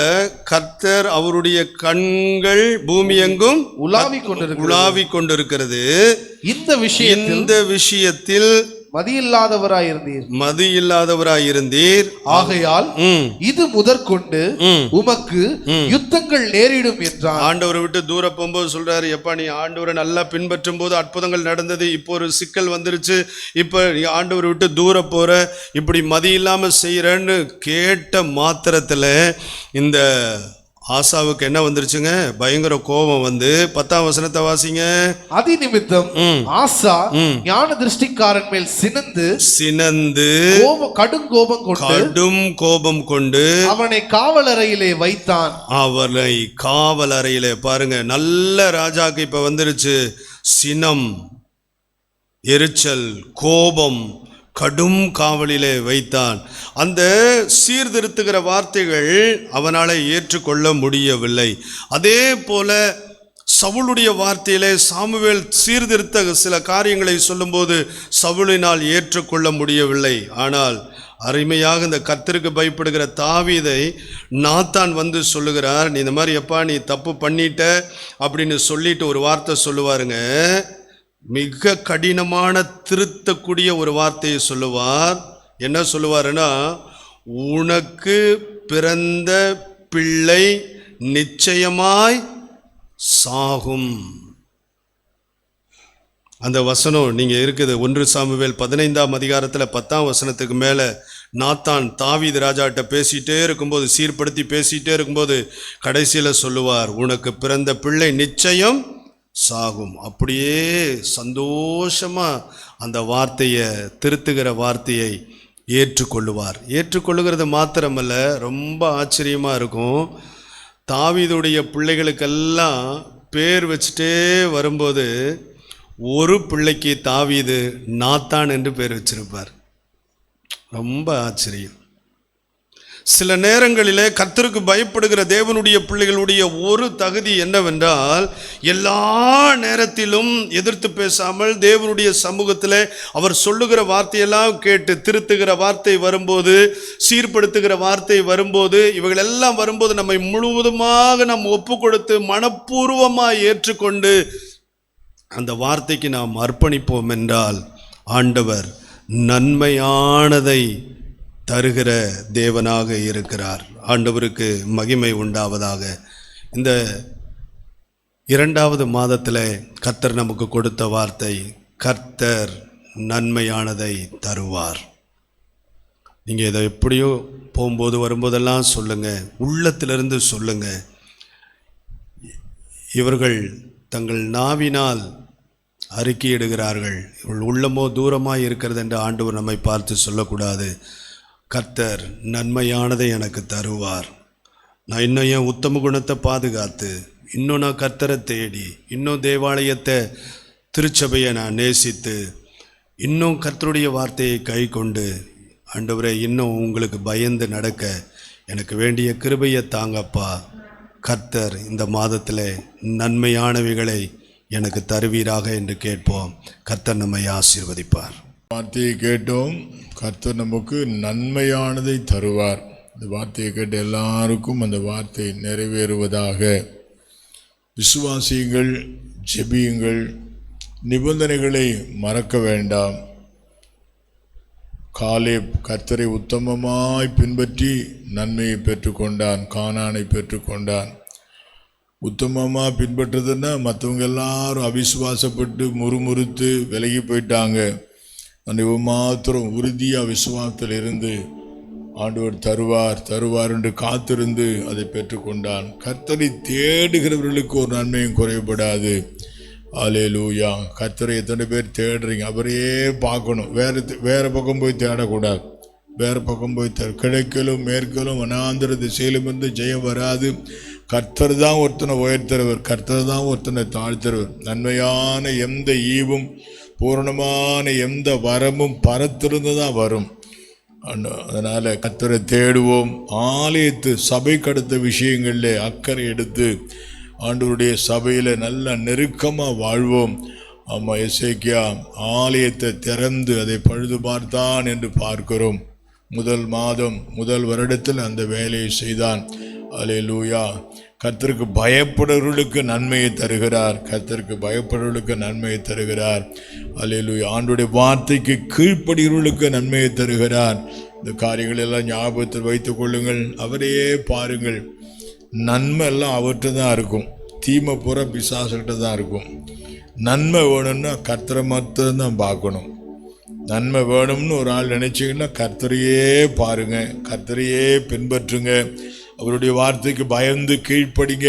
கர்த்தர் அவருடைய கண்கள் பூமி எங்கும் உலாவிக் கொண்டிருக்கிறது. இந்த விஷயத்தில் மதியில்லாதவராயிருந்தீர். ஆகையால் இது முதற்கொண்டு உமக்கு யுத்தங்கள் நேரிடும் என்றார். ஆண்டவரை விட்டு தூர போகும்போது சொல்றாரு, எப்பா நீ ஆண்டவரை நல்லா பின்பற்றும் போது அற்புதங்கள் நடந்தது, இப்போ ஒரு சிக்கல் வந்துருச்சு, இப்ப ஆண்டவரை விட்டு தூர போற, இப்படி மதி இல்லாம செய்யறன்னு கேட்ட மாத்திரத்துல இந்த ஆசாவுக்கு என்ன வந்துருச்சுங்க? பயங்கர கோபம் வந்து 10ஆம் வசனத்தை வாசிங்க. அதி நிமித்தம் ஆசா ஞான திருஷ்டிக்காரன் மேல் சினந்து கடும் கோபம் கொண்டு அவனை காவலறையிலே வைத்தான். அவனை காவலறையிலே பாருங்க, நல்ல ராஜாக்கு இப்ப வந்துருச்சு சினம், எரிச்சல், கோபம், கடும் காவலிலே வைத்தான். அந்த சீர்திருத்துகிற வார்த்தைகள் அவனால் ஏற்றுக்கொள்ள முடியவில்லை. அதே போல சவுலுடைய வார்த்தையிலே சாமுவேல் சீர்திருத்த சில காரியங்களை சொல்லும்போது சவுலினால் ஏற்றுக்கொள்ள முடியவில்லை. ஆனால் அருமையாக இந்த கர்த்தருக்கு பயப்படுகிற தாவீதை நாத்தான் வந்து சொல்லுகிறார், நீ இந்த மாதிரி எப்பா நீ தப்பு பண்ணிட்ட அப்படின்னு சொல்லிட்டு ஒரு வார்த்தை சொல்லுவாருங்க. மிக கடினமான திருத்தக்கூடிய ஒரு வார்த்தையை சொல்லுவார். என்ன சொல்லுவாருன்னா, உனக்கு பிறந்த பிள்ளை நிச்சயமாய் சாகும். அந்த வசனம் நீங்கள் இருக்குது 1 சாமுவேல் 15ஆம் அதிகாரத்தில் 10ஆம் வசனத்துக்கு மேலே நாத்தான் தாவீது ராஜாட்ட பேசிகிட்டே இருக்கும்போது, சீர்படுத்தி பேசிகிட்டே இருக்கும்போது கடைசியில் சொல்லுவார், உனக்கு பிறந்த பிள்ளை நிச்சயம் சாகும். அப்படியே சந்தோஷமாக அந்த வார்த்தையை, திருத்துகிற வார்த்தையை ஏற்றுக்கொள்ளுவார். ஏற்றுக்கொள்ளுகிறது மாத்திரமல்ல, ரொம்ப ஆச்சரியமாக இருக்கும். தாவீதுடைய பிள்ளைகளுக்கெல்லாம் பேர் வச்சுட்டே வரும்போது ஒரு பிள்ளைக்கு தாவீது நாத்தான் என்று பேர் வச்சிருப்பார். ரொம்ப ஆச்சரியம். சில நேரங்களிலே கர்த்தருக்கு பயப்படுகிற தேவனுடைய பிள்ளைகளுடைய ஒரு தகுதி என்னவென்றால், எல்லா நேரத்திலும் எதிர்த்து பேசாமல் தேவனுடைய சமூகத்தில் அவர் சொல்லுகிற வார்த்தையெல்லாம் கேட்டு, திருத்துகிற வார்த்தை வரும்போது, சீர்படுத்துகிற வார்த்தை வரும்போது, இவைகள் எல்லாம் வரும்போது நம்மை முழுவதுமாக நாம் ஒப்பு கொடுத்து மனப்பூர்வமாக ஏற்றுக்கொண்டு அந்த வார்த்தைக்கு நாம் அர்ப்பணிப்போம் என்றால் ஆண்டவர் நன்மையானதை தருகிற தேவனாக இருக்கிறார். ஆண்டவருக்கு மகிமை உண்டாவதாக. இந்த 2வது மாதத்தில் கர்த்தர் நமக்கு கொடுத்த வார்த்தை, கர்த்தர் நன்மையானதை தருவார். நீங்கள் இதை எப்படியோ போகும்போது வரும்போதெல்லாம் சொல்லுங்கள், உள்ளத்திலிருந்து சொல்லுங்கள். இவர்கள் தங்கள் நாவினால் அறிக்கையிடுகிறார்கள், இவர்கள் உள்ளமோ தூரமாக இருக்கிறது என்று ஆண்டவர் நம்மை பார்த்து சொல்லக்கூடாது. கர்த்தர் நன்மையானதை எனக்கு தருவார். நான் இன்னும் என் உத்தம குணத்தை பாதுகாத்து, இன்னும் நான் கர்த்தரை தேடி, இன்னும் தேவாலயத்தை, திருச்சபையை நான் நேசித்து, இன்னும் கர்த்தருடைய வார்த்தையை கை கொண்டு, ஆண்டவரே இன்னும் உங்களுக்கு பயந்து நடக்க எனக்கு வேண்டிய கிருபையை தாங்கப்பா. கர்த்தர் இந்த மாதத்தில் நன்மையானவைகளை எனக்கு தருவீராக என்று கேட்போம். கர்த்தர் நம்மை ஆசீர்வதிப்பார். வார்த்தையை கேட்டோம், கர்த்தர் நமக்கு நன்மையானதை தருவார். இந்த வார்த்தையை கேட்ட எல்லாருக்கும் அந்த வார்த்தை நிறைவேறுவதாக. விசுவாசியுங்கள், ஜெபியுங்கள், நிபந்தனைகளை மறக்க வேண்டாம். காலேப் கர்த்தரை உத்தமமாய் பின்பற்றி நன்மையை பெற்றுக்கொண்டான், கானானை பெற்றுக்கொண்டான். உத்தமமாக பின்பற்றுறதுன்னா மற்றவங்க எல்லாரும் அவிசுவாசப்பட்டு முறுமுறுத்து விலகி போயிட்டாங்க. அந்த மாத்திரம் உறுதியாக விசுவாசத்தில் இருந்து ஆண்டவர் தருவார் என்று காத்திருந்து அதை பெற்றுக்கொண்டான். கர்த்தரை தேடுகிறவர்களுக்கு ஒரு நன்மையும் குறைபடாது. அல்லேலூயா. கர்த்தரை எத்தனை பேர் தேடுறீங்க? அவரையே பார்க்கணும், வேறு பக்கம் போய் தேடக்கூடாது. வேறு பக்கம் போய் கிழக்கிலும் மேற்கிலும் வனாந்திர திசையிலும் இருந்து ஜெயம் வராது. கர்த்தர் தான் ஒருத்தனை உயர்த்துறவர், கர்த்தர் தான் ஒருத்தனை தாழ்த்துறவர். நன்மையான எந்த ஈவும் பூரணமான எந்த வரமும் பரத்திருந்து தான் வரும். அதனால் கர்த்தரை தேடுவோம். ஆலயத்து சபைக்கு அடுத்த விஷயங்களில் அக்கறை எடுத்து ஆண்டவருடைய சபையில் நல்ல நெருக்கமாக வாழ்வோம். ஆமாம், எசேக்கியா ஆலயத்தை திறந்து அதை பழுது பார்த்தான் என்று பார்க்கிறோம். முதல் மாதம் முதல் வருடத்தில் அந்த வேலையை செய்தான். அல்லேலூயா. கர்த்தருக்கு பயப்படுறவர்களுக்கு நன்மையை தருகிறார். கர்த்தருக்கு பயப்படுறவர்களுக்கு நன்மையை தருகிறார். அல்லேலூயா. ஆண்டவருடைய வார்த்தைக்கு கீழ்ப்படுகிறவர்களுக்கு நன்மையை தருகிறார். இந்த காரியங்கள் எல்லாம் ஞாபகத்தில் வைத்துக் கொள்ளுங்கள். அவரையே பாருங்கள். நன்மை எல்லாம் அவர்கிட்ட தான் இருக்கும், தீமை பூரா பிசாசுகிட்ட தான் இருக்கும். நன்மை வேணும்னா கர்த்தரை மாத்திரம் தான் பார்க்கணும். நன்மை வேணும்னு ஒரு ஆள் நினைச்சிங்கன்னா கர்த்தரையே பாருங்க, கர்த்தரையே பின்பற்றுங்க. அவருடைய வார்த்தைக்கு பயந்து கீழ்ப்படிங்க,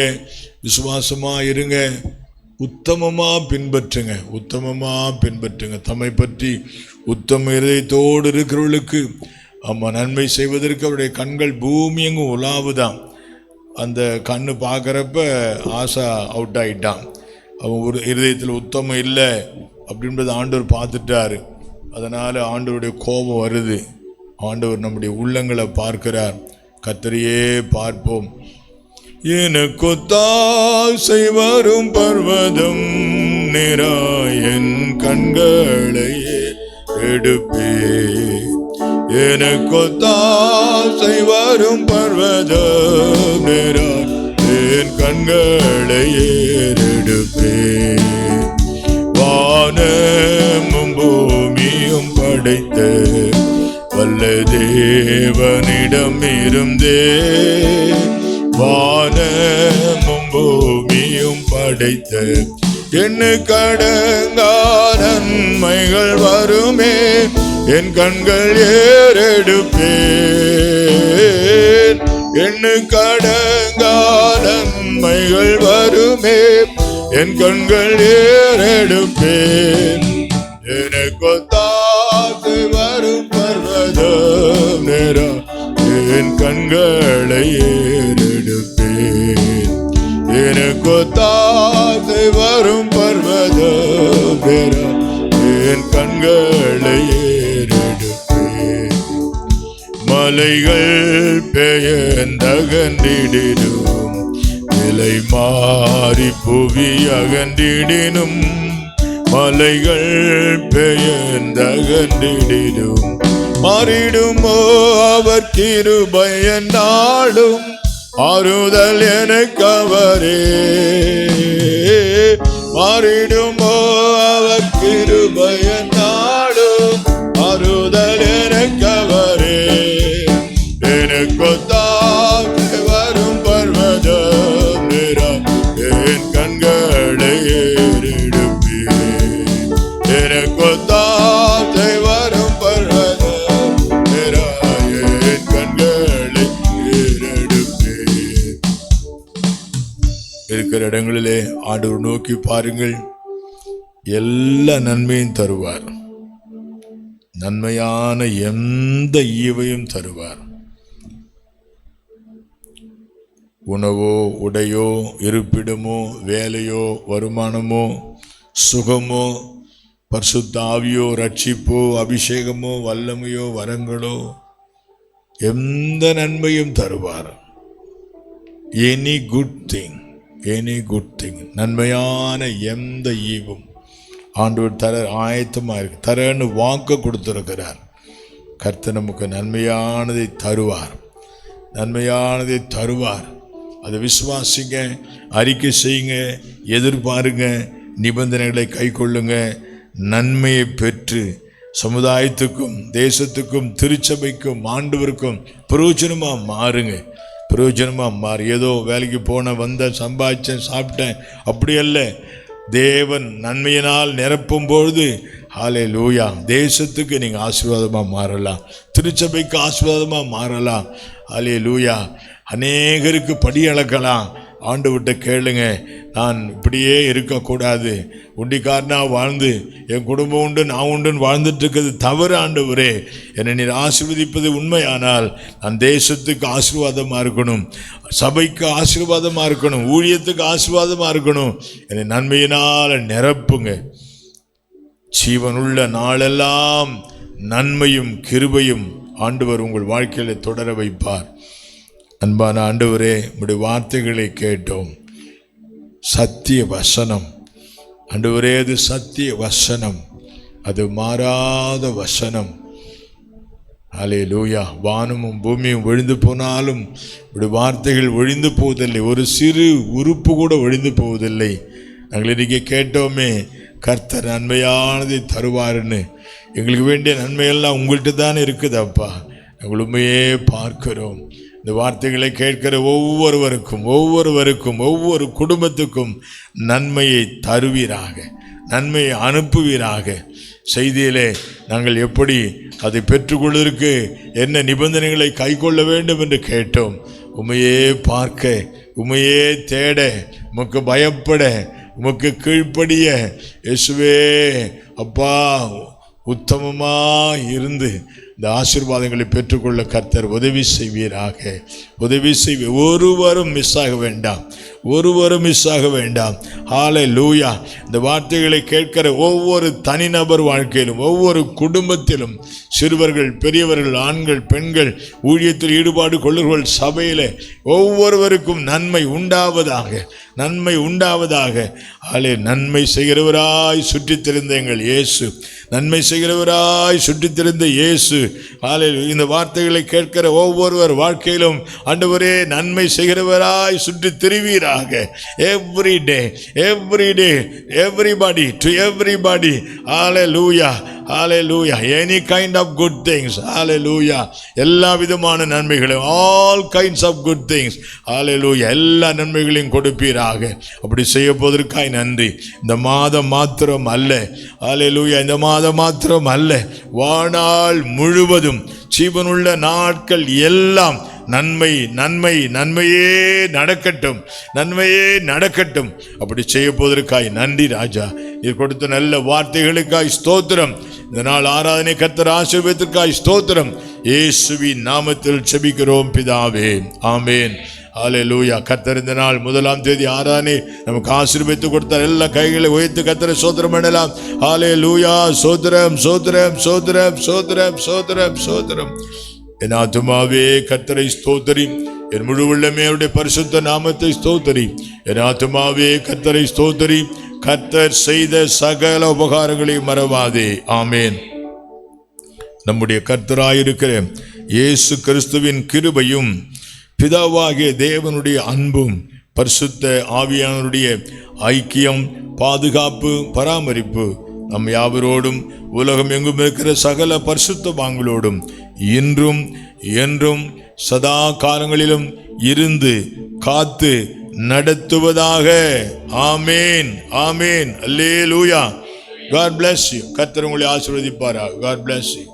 விசுவாசமாக இருங்க, உத்தமமாக பின்பற்றுங்க, உத்தமமாக பின்பற்றுங்க. தம்மை பற்றி உத்தம இதயத்தோடு இருக்கிறவர்களுக்கு நன்மை செய்வதற்கு அவருடைய கண்கள் பூமி எங்கும் உலாவுதான். அந்த கண்ணு பார்க்குறப்ப ஆசா அவுட் ஆகிட்டான். அவன் ஒரு இருதயத்தில் உத்தமம் இல்லை அப்படின்றது ஆண்டவர் பார்த்துட்டாரு. அதனால் ஆண்டவருடைய கோபம் வருது. ஆண்டவர் நம்முடைய உள்ளங்களை பார்க்கிறார். கர்த்தரையே பார்ப்போம். எனக்கொத்தாசை வரும் பர்வதம் நிராயன் கண்களை எடுப்பே. எனக்கொத்தாசை வரும் பர்வதம் நிராய் என் கண்களை ஏறெடுப்பே. வானமும் பூமியும் படைத்த வல்ல தேவனிடம் இருந்தே, வானமும் பூமியும் படைத்த எண்ணுக்கடங்கா நன்மைகள் வருமே, என் கண்கள் ஏறெடுப்பேன். எண்ணுக்கடங்கா நன்மைகள் வருமே, என் கண்கள் ஏறெடுப்பேன். எனக்கொத்தாசை வரும் பர்வதம் நேரா என் கண்களை ஏறெடுப்பேன். எனக்கொத்தாசை வரும் பர்வதம் நேரா என் கண்களை ஏறெடுப்பேன். மலைகள் பெயர்ந்தகன்றிடினும், நிலை மாறி புவி அகன்றிடினும், மலைகள் பெயர்ந்தகன்றிடினும் மாறிடுமோ அவர் கிருபை நாடும், ஆறுதல் எனக்கு அவரே. மாறிடுமோ அவர் கிருபை நாடும், ஆறுதல் எனக்கு அவரே. எனக்கொத்தாசை வரும் பர்வதம் நிரா என் கண்களை ஏறெடுப்பேன். எனக்கொத்தாசை வரும் பர்வதம் நிரா என் கண்களை ஏறெடுப்பேன். இருக்கிற இடங்களிலே ஆண்டவர் நோக்கி பாருங்கள், எல்லா நன்மையும் தருவார். நன்மையான எந்த ஈவையும் தருவார். உணவோ, உடையோ, இருப்பிடமோ, வேலையோ, வருமானமோ, சுகமோ, பரிசுத்த ஆவியோ, ரட்சிப்போ, அபிஷேகமோ, வல்லமையோ, வரங்களோ, எந்த நன்மையும் தருவார். Any good thing, any good thing, நன்மையான எந்த ஈவும் ஆண்டவர் தர ஆயத்தமாக இருக்கு. தரன்னு வாக்கு கொடுத்திருக்கிறார். கர்த்தர் நமக்கு நன்மையானதை தருவார். நன்மையானதை தருவார். அதை விசுவாசிங்க, அறிக்கை செய்யுங்க, எதிர்பாருங்க, நிபந்தனைகளை கை கொள்ளுங்க. நன்மையை பெற்று சமுதாயத்துக்கும், தேசத்துக்கும், திருச்சபைக்கும், ஆண்டவருக்கும் பிரயோஜனமாக மாறுங்க. பிரயோஜனமாக மாறு. ஏதோ வேலைக்கு போன, வந்த, சம்பாதிச்சேன், சாப்பிட்டேன், அப்படி அல்ல. தேவன் நன்மையினால் நிரப்பும் பொழுது ஹல்லேலூயா, தேசத்துக்கு நீங்கள் ஆசீர்வாதமாக மாறலாம். திருச்சபைக்கு ஆசீர்வாதமாக மாறலாம். ஹல்லேலூயா, அநேகருக்கு படி அளக்கலாம். ஆண்டவர்கிட்ட கேளுங்க, நான் இப்படியே இருக்கக்கூடாது, உண்டிக்காரனாக வாழ்ந்து என் குடும்பம் உண்டு நான் உண்டுன்னு வாழ்ந்துட்டு இருக்கிறது தவறு. ஆண்டவரே, என்னை நீர் ஆசீர்வதிப்பது உண்மையானால் நான் தேசத்துக்கு ஆசீர்வாதமாக இருக்கணும், சபைக்கு ஆசீர்வாதமாக இருக்கணும், ஊழியத்துக்கு ஆசீர்வாதமாக இருக்கணும். என்னை நன்மையினால் நிரப்புங்க. ஜீவனுள்ள நாளெல்லாம் நன்மையும் கிருபையும் ஆண்டவர் உங்கள் வாழ்க்கையில் தொடர வைப்பார். அன்பான ஆண்டவரே, உம்முடைய வார்த்தைகளை கேட்டோம். சத்திய வசனம் ஆண்டவரே, அது சத்திய வசனம், அது மாறாத வசனம். ஹல்லேலூயா. வானமும் பூமியும் ஒழிந்து போனாலும் உம்முடைய வார்த்தைகள் ஒழிந்து போவதில்லை. ஒரு சிறு உறுப்பு கூட ஒழிந்து போவதில்லை. நாங்கள் இன்றைக்கி கேட்டோமே, கர்த்தர் நன்மையானதை தருவாருன்னு. எங்களுக்கு வேண்டிய நன்மையெல்லாம் உங்கள்கிட்ட தானே இருக்குது அப்பா. நாங்கள் உண்மையே பார்க்கிறோம். இந்த வார்த்தைகளை கேட்கிற ஒவ்வொருவருக்கும், ஒவ்வொரு குடும்பத்துக்கும் நன்மையை தருவீராக, நன்மையை அனுப்புவீராக. செய்தியிலே நாங்கள் எப்படி அதை பெற்றுக்கொள்வதற்கு என்ன நிபந்தனைகளை கை கொள்ள வேண்டும் என்று கேட்டோம். உம்மையே பார்க்க, உம்மையே தேட, உமக்கு பயப்பட, உமக்கு கீழ்ப்படிய இயேசுவே அப்பா உத்தமமாக இருந்து இந்த ஆசீர்வாதங்களை பெற்றுக்கொள்ள கர்த்தர் உதவி செய்வீராக. உதவி செய்வ ஒருவரும் மிஸ் ஆக வேண்டாம், ஒருவரும் மிஸ் ஆக வேண்டாம். ஹல்லேலூயா. இந்த வார்த்தைகளை கேட்கிற ஒவ்வொரு தனிநபர் வாழ்க்கையிலும், ஒவ்வொரு குடும்பத்திலும், சிறுவர்கள், பெரியவர்கள், ஆண்கள், பெண்கள், ஊழியத்தில் ஈடுபாடு கொள்ளுங்கள், சபையில் ஒவ்வொருவருக்கும் நன்மை உண்டாவதாக, நன்மை உண்டாவதாக. நன்மை செய்கிறவராய் சுற்றித் திரிந்த எங்கள் இயேசு, நன்மை செய்கிறவராய் சுற்றித் திரிந்த இயேசு. இந்த வார்த்தைகளை கேட்கிற ஒவ்வொருவர் வாழ்க்கையிலும் ஆண்டவரே நன்மை செய்கிறவராய் சுற்றித் திரிவீராக. Every day, everybody, to everybody. Hallelujah, hallelujah. Any kind of good things. Hallelujah. எல்லா விதமான நன்மைகளையும், all kinds of good things. Hallelujah. எல்லா நன்மைகளையும் கொடுப்பீராக. அப்படி செய்ய போவதற்காய் நன்றி. இந்த மாதம் மாத்திரம் அல்ல, ஹல்லேலூயா, இந்த மாதம் மாத்திரம் அல்ல, வாழ்நாள் முழுவதும் ஜீவனுள்ள நாட்கள் எல்லாம் நன்மை நன்மை நன்மையே நடக்கட்டும், நன்மையே நடக்கட்டும். அப்படி செய்ய போவதற்காய் நன்றி ராஜா. நீ கொடுத்த நல்ல வார்த்தைகளுக்காய் ஸ்தோத்திரம். இந்த நாள் ஆராதனை கர்த்தர் ஆசீர்வாதத்திற்காய் ஸ்தோத்திரம். இயேசுவின் நாமத்தில் ஜெபிக்கிறோம் பிதாவே, ஆமென். ஹல்லேலூயா. கர்த்தர் இந்த நாள் 1ஆம் தேதி ஆராதனை நமக்கு ஆசீர்வதித்து கொடுத்தார். எல்லா கைகளை உயர்த்தி கர்த்தரை ஸ்தோத்திரம் பண்ணலாம். ஹல்லேலூயா. சோத்திரம் சோத்திரம் சோத்திரம் சோத்திரம் சோத்திரம் சோத்திரம். என் ஆத்துமாவே கர்த்தரை ஸ்தோத்திரி, என் முழு உள்ளமே அவருடைய பரிசுத்த நாமத்தை ஸ்தோத்திரி. என் ஆத்துமாவே கர்த்தரை ஸ்தோத்திரி, கர்த்தர் செய்த சகல உபகாரங்களையும் மறவாதே. ஆமேன். நம்முடைய கர்த்தராயிருக்கிற இயேசு கிறிஸ்துவின் கிருபையும் பிதாவாகிய தேவனுடைய அன்பும் பரிசுத்த ஆவியானவருடைய ஐக்கியம், பாதுகாப்பு, பராமரிப்பு நம் யாவரோடும் உலகம் எங்கும் இருக்கிற சகல பரிசுத்தவான்களோடும் இன்றும் என்றும் சதா காலங்களிலும் இருந்து காத்து நடத்துவதாக. ஆமேன், ஆமேன். அல்லேலூயா. God bless you. கர்த்தர் உங்களை ஆசீர்வதிப்பாராக. God bless you.